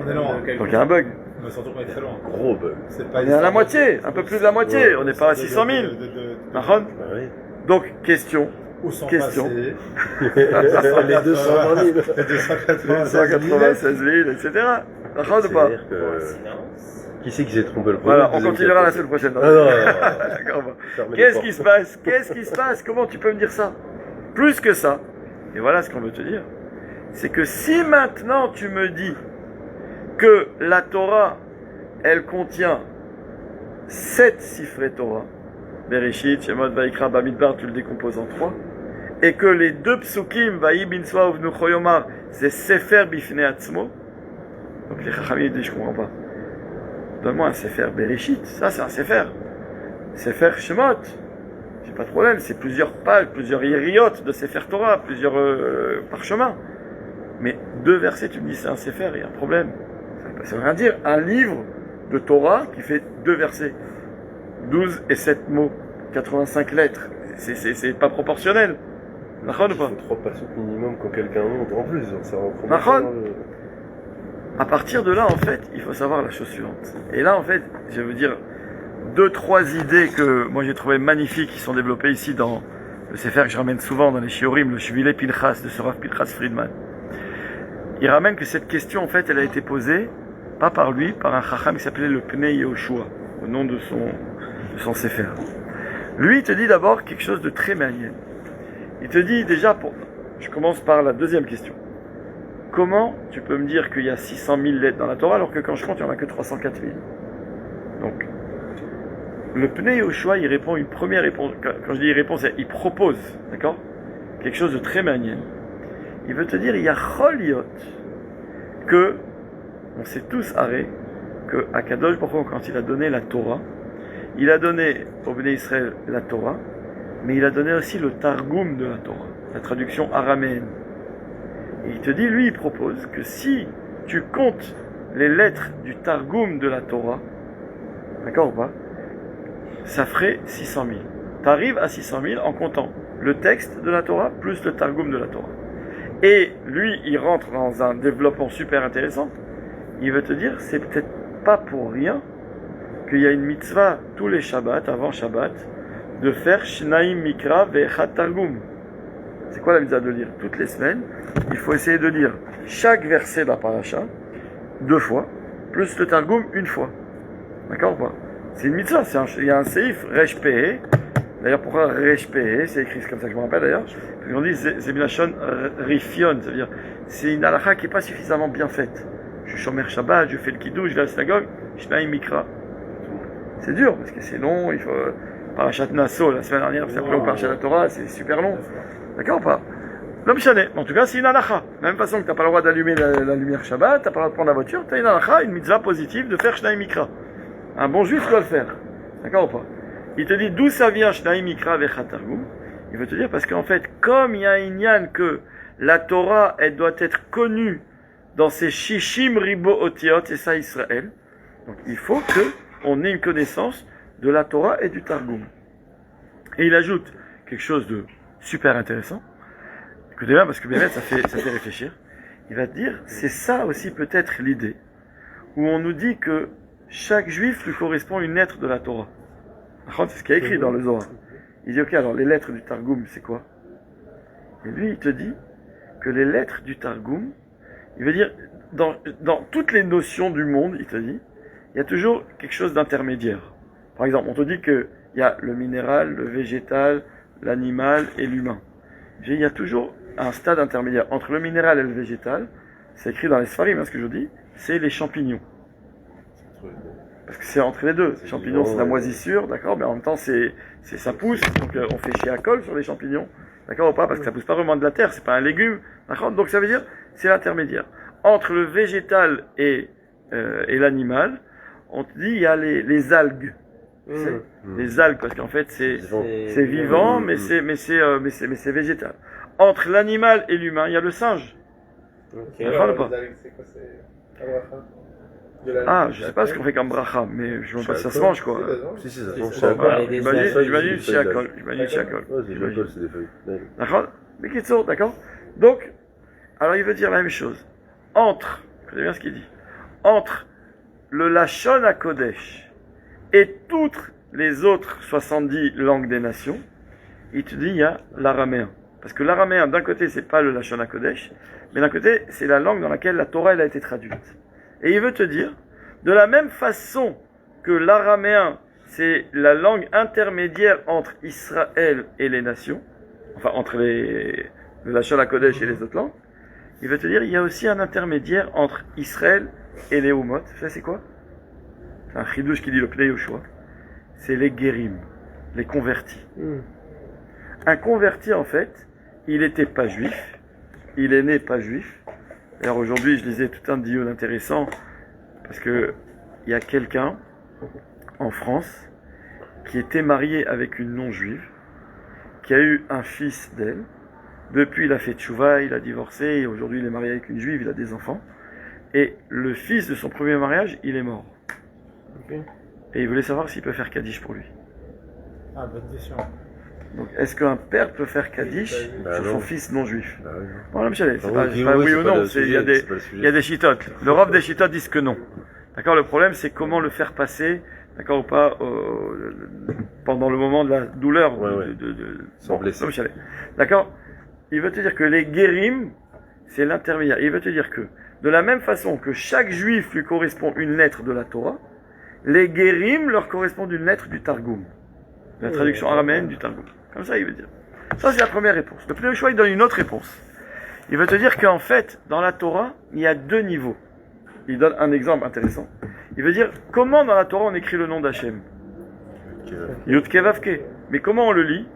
On est loin. Donc il y a un bug. Mais surtout qu'on est très loin. Gros bug. On est à la moitié, un peu plus de la moitié, on n'est pas à 600 000. Nahon? Donc, question. Où sont Question. passés Les 220 000. les 296 000, etc. Nahon ou pas? C'est-à-dire que... Qui c'est qui s'est trompé le premier? Voilà, on continuera la semaine prochaine. Ah non. D'accord. Qu'est-ce qui se passe? Qu'est-ce qui se passe? Comment tu peux me dire ça? Plus que ça. Et voilà ce qu'on veut te dire. C'est que si maintenant tu me dis que la Torah, elle contient 7 sifrei Torah, Bereshit, Shemot, Vaikra, Bamidbar, tu le décomposes en 3, et que les 2 psukim, Vayi bin Soa, Uvnucho Yomar, c'est Sefer Bifnei Atzmo, donc les Chachamim disent, je comprends pas. Donne-moi un Sefer Bereshit, ça c'est un Sefer. Sefer Shemot, j'ai pas de problème, c'est plusieurs pages, plusieurs hiériotes de Sefer Torah, plusieurs parchemins. Mais 2 versets, tu me dis c'est un Sefer, il y a un problème. Ça veut rien dire. Un livre de Torah qui fait 2 versets, 12 et 7 mots, 85 lettres, c'est pas proportionnel. Nachon ou pas? Il faut 3 passos minimum quand quelqu'un monte en plus. Ça Nachon. À partir de là, en fait, il faut savoir la chose suivante. Et là, en fait, je veux dire 2-3 idées que moi j'ai trouvées magnifiques qui sont développées ici dans le sefer que je ramène souvent dans les Shiurim, le Shvilei Pinchas de ce Rav Pinchas Friedman. Il ramène que cette question, en fait, elle a été posée, pas par lui, par un chacham qui s'appelait le Pnei Yehoshua, au nom de son sefer. Lui, il te dit d'abord quelque chose de très malien. Il te dit déjà, je commence par la deuxième question. Comment tu peux me dire qu'il y a 600 000 lettres dans la Torah alors que quand je compte, il n'y en a que 304 000? Donc, le Pnei Yehoshua, il répond une première réponse. Quand je dis il répond, c'est il propose, d'accord? Quelque chose de très malien. Il veut te dire, il y a Choliot, que, on sait tous arrêt, que Akadosh Baruch Hu, quand il a donné la Torah, il a donné au Bnei Israël la Torah, mais il a donné aussi le Targum de la Torah, la traduction araméenne. Et il te dit, lui, il propose que si tu comptes les lettres du Targum de la Torah, d'accord ou pas, ça ferait 600 000. Tu arrives à 600 000 en comptant le texte de la Torah plus le Targum de la Torah. Et lui, il rentre dans un développement super intéressant. Il veut te dire, c'est peut-être pas pour rien qu'il y a une mitzvah tous les Shabbats, avant Shabbat, de faire Shnaim Mikra ve'Echad Targum. C'est quoi la mitzvah de lire? Toutes les semaines, il faut essayer de lire chaque verset de la paracha 2 fois, plus le Targum 1 fois. D'accord ou pas? C'est une mitzvah, il y a un seif, Resh Pehe. D'ailleurs, pourquoi Resh Pehe? C'est écrit comme ça que je me rappelle d'ailleurs. Puis on dit Zebinachon Rifion, c'est-à-dire c'est une halakha qui n'est pas suffisamment bien faite. Je suis Shomer Shabbat, je fais le kiddush, je vais à la synagogue, Shnaim Mikra. C'est dur parce que c'est long, il faut. Parashat Nassau, la semaine dernière, c'est appelé au Parashat la Torah, c'est super long. D'accord ou pas? L'homme chané. En tout cas, c'est une halakha. De la même façon que tu n'as pas le droit d'allumer la lumière Shabbat, tu n'as pas le droit de prendre la voiture, tu as une halakha, une mitzvah positive de faire Shnaim Mikra. Un bon juif doit le faire. D'accord ou pas? Il te dit d'où ça vient Shnaim Mikra ve'Echad Targum. Il veut te dire parce qu'en fait, comme il y a un inyan que la Torah, elle doit être connue dans ses Shishim Ribo Otiot, c'est ça Israël. Donc il faut qu'on ait une connaissance de la Torah et du Targum. Et il ajoute quelque chose de super intéressant. Écoutez bien, parce que bien ça fait réfléchir. Il va te dire, c'est ça aussi peut-être l'idée, où on nous dit que chaque juif lui correspond une lettre de la Torah. C'est ce qu'il y a écrit dans le Zohar. Il dit, ok, alors les lettres du Targum, c'est quoi? Et lui, il te dit que les lettres du Targum, il veut dire, dans toutes les notions du monde, il te dit, il y a toujours quelque chose d'intermédiaire. Par exemple, on te dit qu'il y a le minéral, le végétal, l'animal et l'humain. Il y a toujours un stade intermédiaire entre le minéral et le végétal. C'est écrit dans les Sfarim, ce que je dis, c'est les champignons. Parce que c'est entre les deux. Les champignons, c'est la moisissure, d'accord, mais en même temps, ça pousse. Donc, on fait chier à colle sur les champignons, d'accord ou pas, parce que ça pousse pas vraiment de la terre, c'est pas un légume, d'accord. Donc, ça veut dire, c'est l'intermédiaire. Entre le végétal et l'animal, on te dit, il y a les algues. Les algues, parce qu'en fait, c'est vivant, mais c'est végétal. Entre l'animal et l'humain, il y a le singe. Okay. D'accord ou pas? C'est quoi, Je sais pas ce qu'on fait comme bracha, mais je ne sais pas si ça se mange quoi. Si, ça se mange. J'imagine chiakol. Chiakol, c'est des feuilles. D'accord? Mais Kitsour, d'accord? Donc, alors il veut dire la même chose. Écoutez bien ce qu'il dit. Entre le Lachon HaKodesh et toutes les autres 70 langues des nations, il te dit il y a l'araméen. Parce que l'araméen, d'un côté, c'est pas le Lachon HaKodesh, mais d'un côté, c'est la langue dans laquelle la Torah elle a été traduite. Et il veut te dire, de la même façon que l'araméen, c'est la langue intermédiaire entre Israël et les nations, enfin entre le Lachon HaKodesh et les autres langues, il veut te dire, il y a aussi un intermédiaire entre Israël et les Umot. Ça, c'est quoi? C'est un chidouche qui dit le Pnei Yehoshua. C'est les guérim, les convertis. Un converti, en fait, il n'était pas juif, il est né pas juif. Alors aujourd'hui, je lisais tout un diode intéressant, parce que il y a quelqu'un en France qui était marié avec une non-juive, qui a eu un fils d'elle. Depuis, il a fait tchouva, il a divorcé, et aujourd'hui, il est marié avec une juive, il a des enfants. Et le fils de son premier mariage, il est mort. Okay. Et il voulait savoir s'il peut faire Kaddish pour lui. Ah, bonne question. Donc, est-ce qu'un père peut faire Kaddish sur son fils non-juif? Bon, là, c'est pas oui ou non, il y a des chitotes. Le Rav des chitotes disent que non. D'accord, le problème, c'est comment le faire passer d'accord ou pas, pendant le moment de la douleur, Ouais. Sans blesser. D'accord? Il veut te dire que les guérim, c'est l'intermédiaire. Il veut te dire que, de la même façon que chaque juif lui correspond une lettre de la Torah, les guérim leur correspondent une lettre du Targum. La traduction araméenne du Targum. Comme ça, il veut dire. Ça, c'est la première réponse. Le premier choix, il donne une autre réponse. Il veut te dire qu'en fait, dans la Torah, il y a deux niveaux. Il donne un exemple intéressant. Il veut dire, comment dans la Torah on écrit le nom d'Hachem? Yud Ke Vav Ke. Mais comment on le lit?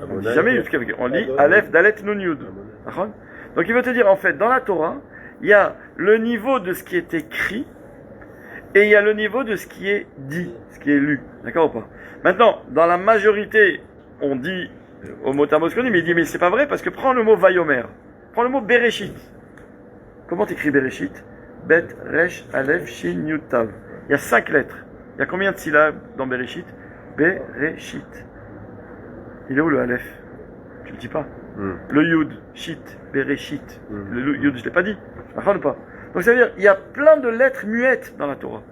On ne dit jamais Yud Ke Vav Ke. On lit Aleph, Dalet, Nun, Yud. Donc il veut te dire, en fait, dans la Torah, il y a le niveau de ce qui est écrit et il y a le niveau de ce qui est dit, ce qui est lu. D'accord ou pas? Maintenant, dans la majorité, on dit au mot Tamoskoni, mais il dit, mais c'est pas vrai parce que prends le mot Vayomer. Prends le mot Bereshit. Comment t'écris Bereshit? Bet, Resh, Aleph, Shin, Yud, Tav. Il y a 5 lettres. Il y a combien de syllabes dans Bereshit? Bereshit. Il est où le Aleph? Tu le dis pas. Le Yud, Shit, Bereshit. Le Yud, je l'ai pas dit. Ou pas? Donc ça veut dire, il y a plein de lettres muettes dans la Torah.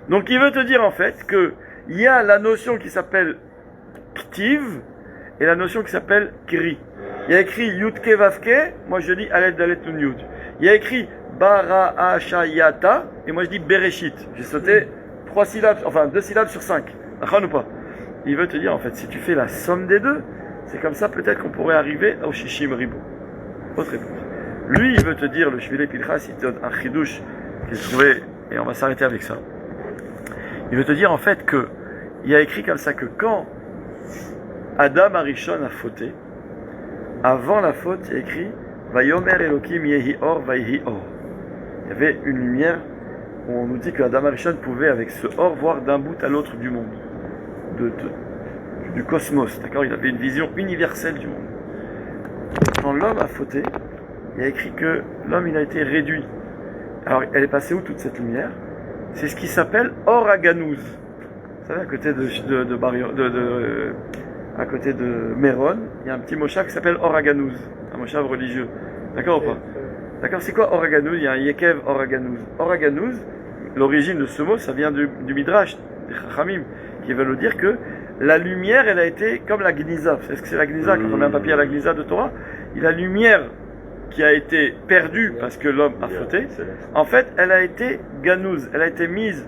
Donc il veut te dire en fait que il y a la notion qui s'appelle Ktiv et la notion qui s'appelle Kri. Il y a écrit Yud Ke Vav Ke, moi je dis Aleph Dalet Nun Yud. Il y a écrit Bara'ashayata, et moi je dis Bereshit. J'ai sauté 3 syllabes, enfin 2 syllabes sur 5. Ou pas? Il veut te dire en fait, si tu fais la somme des deux, c'est comme ça peut-être qu'on pourrait arriver au Shishim Ribo. Autre réponse. Lui, il veut te dire, le Shvilei Pinchas, il te donne un chidouche qu'il trouvait, et on va s'arrêter avec ça. Il veut te dire en fait que, il y a écrit comme ça que quand Adam Arishon a fauté, avant la faute, il y a écrit Vayomer Elokim Yehi Or Vayhi Or. Il y avait une lumière où on nous dit que Adam Arishon pouvait, avec ce Or, voir d'un bout à l'autre du monde, du cosmos. D'accord? Il avait une vision universelle du monde. Quand l'homme a fauté, il y a écrit que l'homme il a été réduit. Alors elle est passée où toute cette lumière? C'est ce qui s'appelle Or Aganouz. Vous savez, à côté à côté de Méron, il y a un petit moshav qui s'appelle Or Aganouz, un moshav religieux. D'accord ou pas? D'accord, c'est quoi Or Aganouz? Il y a un Yekev Or Aganouz. Or Aganouz, l'origine de ce mot, ça vient du Midrash, des Chachamim, qui veulent nous dire que la lumière, elle a été comme la Gniza. Vous savez ce que c'est la Gniza? Quand on met un papier à la Gniza de Torah, la lumière qui a été perdue parce que l'homme a fauté, en fait, elle a été ganouz, elle a été mise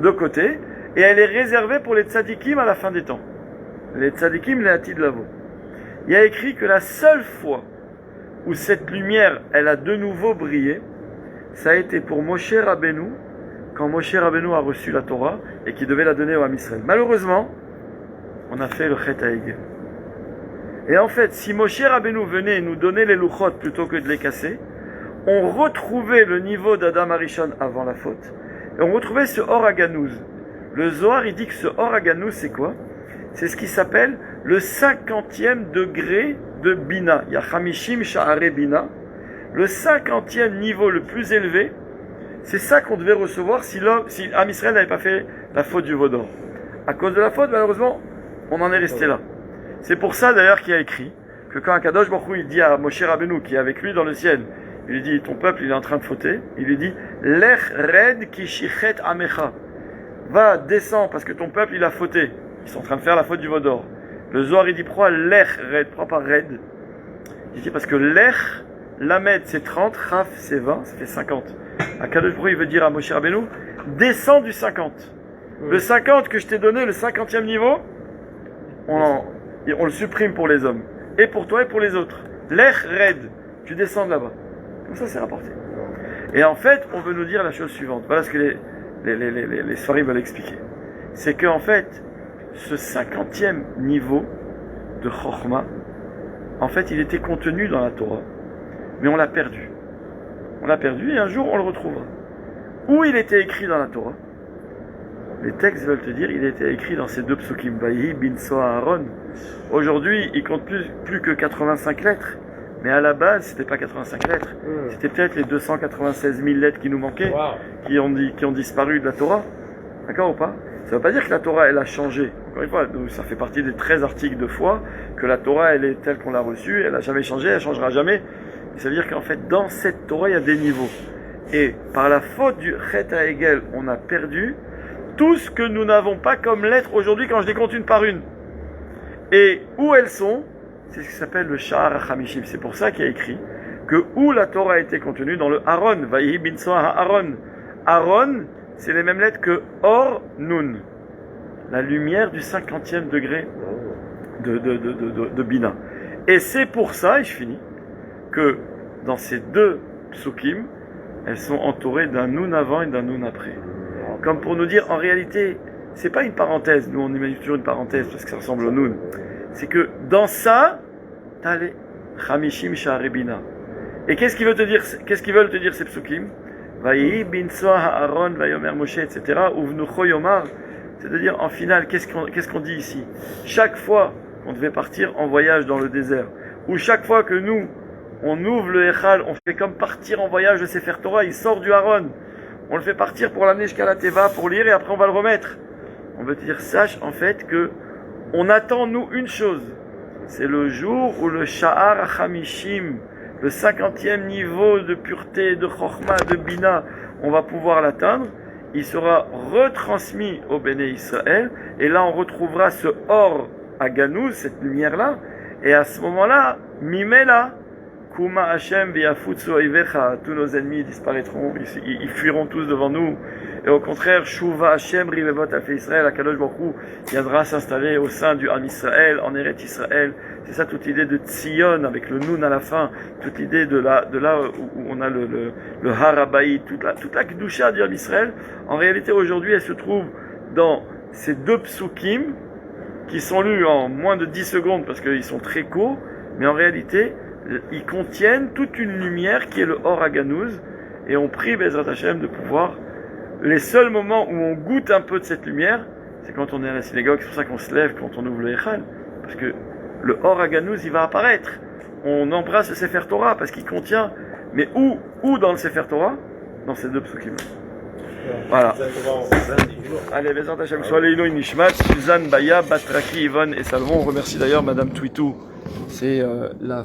de côté et elle est réservée pour les tzadikim à la fin des temps. Les tzadikim, les Atid Lavo. Il y a écrit que la seule fois où cette lumière, elle a de nouveau brillé, ça a été pour Moshe Rabbeinu, quand Moshe Rabbeinu a reçu la Torah et qu'il devait la donner au Ham Israël. Malheureusement, on a fait le Chet HaEgel. Et en fait, si Moshe Rabbeinu venait nous donner les louchot plutôt que de les casser, on retrouvait le niveau d'Adam Arishon avant la faute, et on retrouvait ce Or Aganouz. Le Zohar, il dit que ce Or Aganouz, c'est quoi? C'est ce qui s'appelle le 50e degré de Bina. Il y a Hamishim Sha'are Bina. Le 50e niveau le plus élevé, c'est ça qu'on devait recevoir si Ham Israël n'avait pas fait la faute du veau d'or. À cause de la faute, malheureusement, on en est resté là. C'est pour ça d'ailleurs qu'il y a écrit que quand Akadosh Baruch Hu il dit à Moshe Rabbeinu qui est avec lui dans le ciel, il lui dit ton peuple il est en train de fauter, il lui dit Lech red ki shichet amecha, va descends parce que ton peuple il a fauté, ils sont en train de faire la faute du veau d'or. Le Zohar il dit pourquoi Lech red, pourquoi pas red? Il dit parce que Lech Lamed c'est 30, Chaf c'est 20, ça fait 50. Akadosh Baruch Hu il veut dire à Moshe Rabbeinu descends du 50. Le 50 que je t'ai donné, le 50e niveau, on le supprime pour les hommes. Et pour toi et pour les autres. Lech red. Tu descends de là-bas. Comme ça, c'est rapporté. Et en fait, on veut nous dire la chose suivante. Voilà ce que les Sfarim veulent expliquer. C'est qu'en fait, ce 50e niveau de Chokhmah, en fait, il était contenu dans la Torah. Mais on l'a perdu. On l'a perdu et un jour, on le retrouvera. Où il était écrit dans la Torah? Les textes veulent te dire, il était écrit dans ces 2 psukim, Vayi, Binso, Aaron. Aujourd'hui, il compte plus que 85 lettres. Mais à la base, c'était pas 85 lettres. C'était peut-être les 296 000 lettres qui nous manquaient, qui ont disparu de la Torah. D'accord ou pas? Ça ne veut pas dire que la Torah, elle a changé. Encore une fois, ça fait partie des 13 articles de foi, que la Torah, elle est telle qu'on l'a reçue, elle n'a jamais changé, elle ne changera jamais. Ça veut dire qu'en fait, dans cette Torah, il y a des niveaux. Et par la faute du Chet HaEgel, on a perdu tout ce que nous n'avons pas comme lettres aujourd'hui quand je les compte une par une. Et où elles sont, c'est ce qui s'appelle le Sha'ar HaMishim. C'est pour ça qu'il y a écrit que où la Torah a été contenue dans le Aaron, Vaïhi bin Soha Aaron. Aaron, c'est les mêmes lettres que Or Nun, la lumière du 50e degré de Bina. Et c'est pour ça, et je finis, que dans ces deux psukim, elles sont entourées d'un Nun avant et d'un Nun après. Comme pour nous dire, en réalité, c'est pas une parenthèse, nous on imagine toujours une parenthèse parce que ça ressemble au Nun. C'est que dans ça, t'as les Chamishim Sha'arei Bina. Et qu'est-ce qu'ils veulent te dire, ces psukim? Vaïhi bin Soha Aaron, Vayomer Moshe, etc. Uvnucho Yomar. C'est-à-dire, en finale, qu'est-ce qu'on dit ici? Chaque fois qu'on devait partir en voyage dans le désert, ou chaque fois que nous, on ouvre le Echal, on fait comme partir en voyage de Sefer Torah, il sort du Aaron. On le fait partir pour l'amener jusqu'à la Teva, pour lire, et après on va le remettre. On veut te dire, sache en fait que on attend, nous, une chose. C'est le jour où le Sha'ar HaMishim, le 50e niveau de pureté, de Chochma, de Bina, on va pouvoir l'atteindre. Il sera retransmis au Béné Israël, et là on retrouvera ce Or à Ganouz, cette lumière-là, et à ce moment-là, Mimela, Kuma Hashem Biafutsu Oivecha, tous nos ennemis disparaîtront, ils fuiront tous devant nous, et au contraire, Shuva Hashem Rivevot Alfei Israël, Akadosh Baruch Hu viendra s'installer au sein du Ham Israël, en Eret Israël. C'est ça toute l'idée de Tzion avec le Nun à la fin, toute l'idée de là où on a le Har Habayit, toute la Kedusha du Ham Israël. En réalité, aujourd'hui, elle se trouve dans ces deux psukim qui sont lus en moins de 10 secondes parce qu'ils sont très courts, mais en réalité, ils contiennent toute une lumière qui est le Or Haganouz, et on prie Bezrat Hashem de pouvoir. Les seuls moments où on goûte un peu de cette lumière, c'est quand on est à la synagogue, c'est pour ça qu'on se lève quand on ouvre le Echal, parce que le Or Haganouz, il va apparaître. On embrasse le Sefer Torah parce qu'il contient, mais où dans le Sefer Torah? Dans ces deux psukim. Voilà. Allez, Bezrat Hashem, soit Leilo Nishmat, Suzanne, Baya, Batraki, Yvonne et Salomon. On remercie d'ailleurs Madame Twitou. C'est la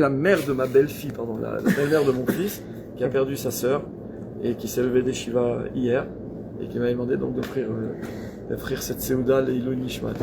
mère de ma belle-fille, la belle-mère de mon fils, qui a perdu sa sœur et qui s'est levée des Shiva hier et qui m'a demandé donc d'offrir cette Seouda Leilo Nishmat.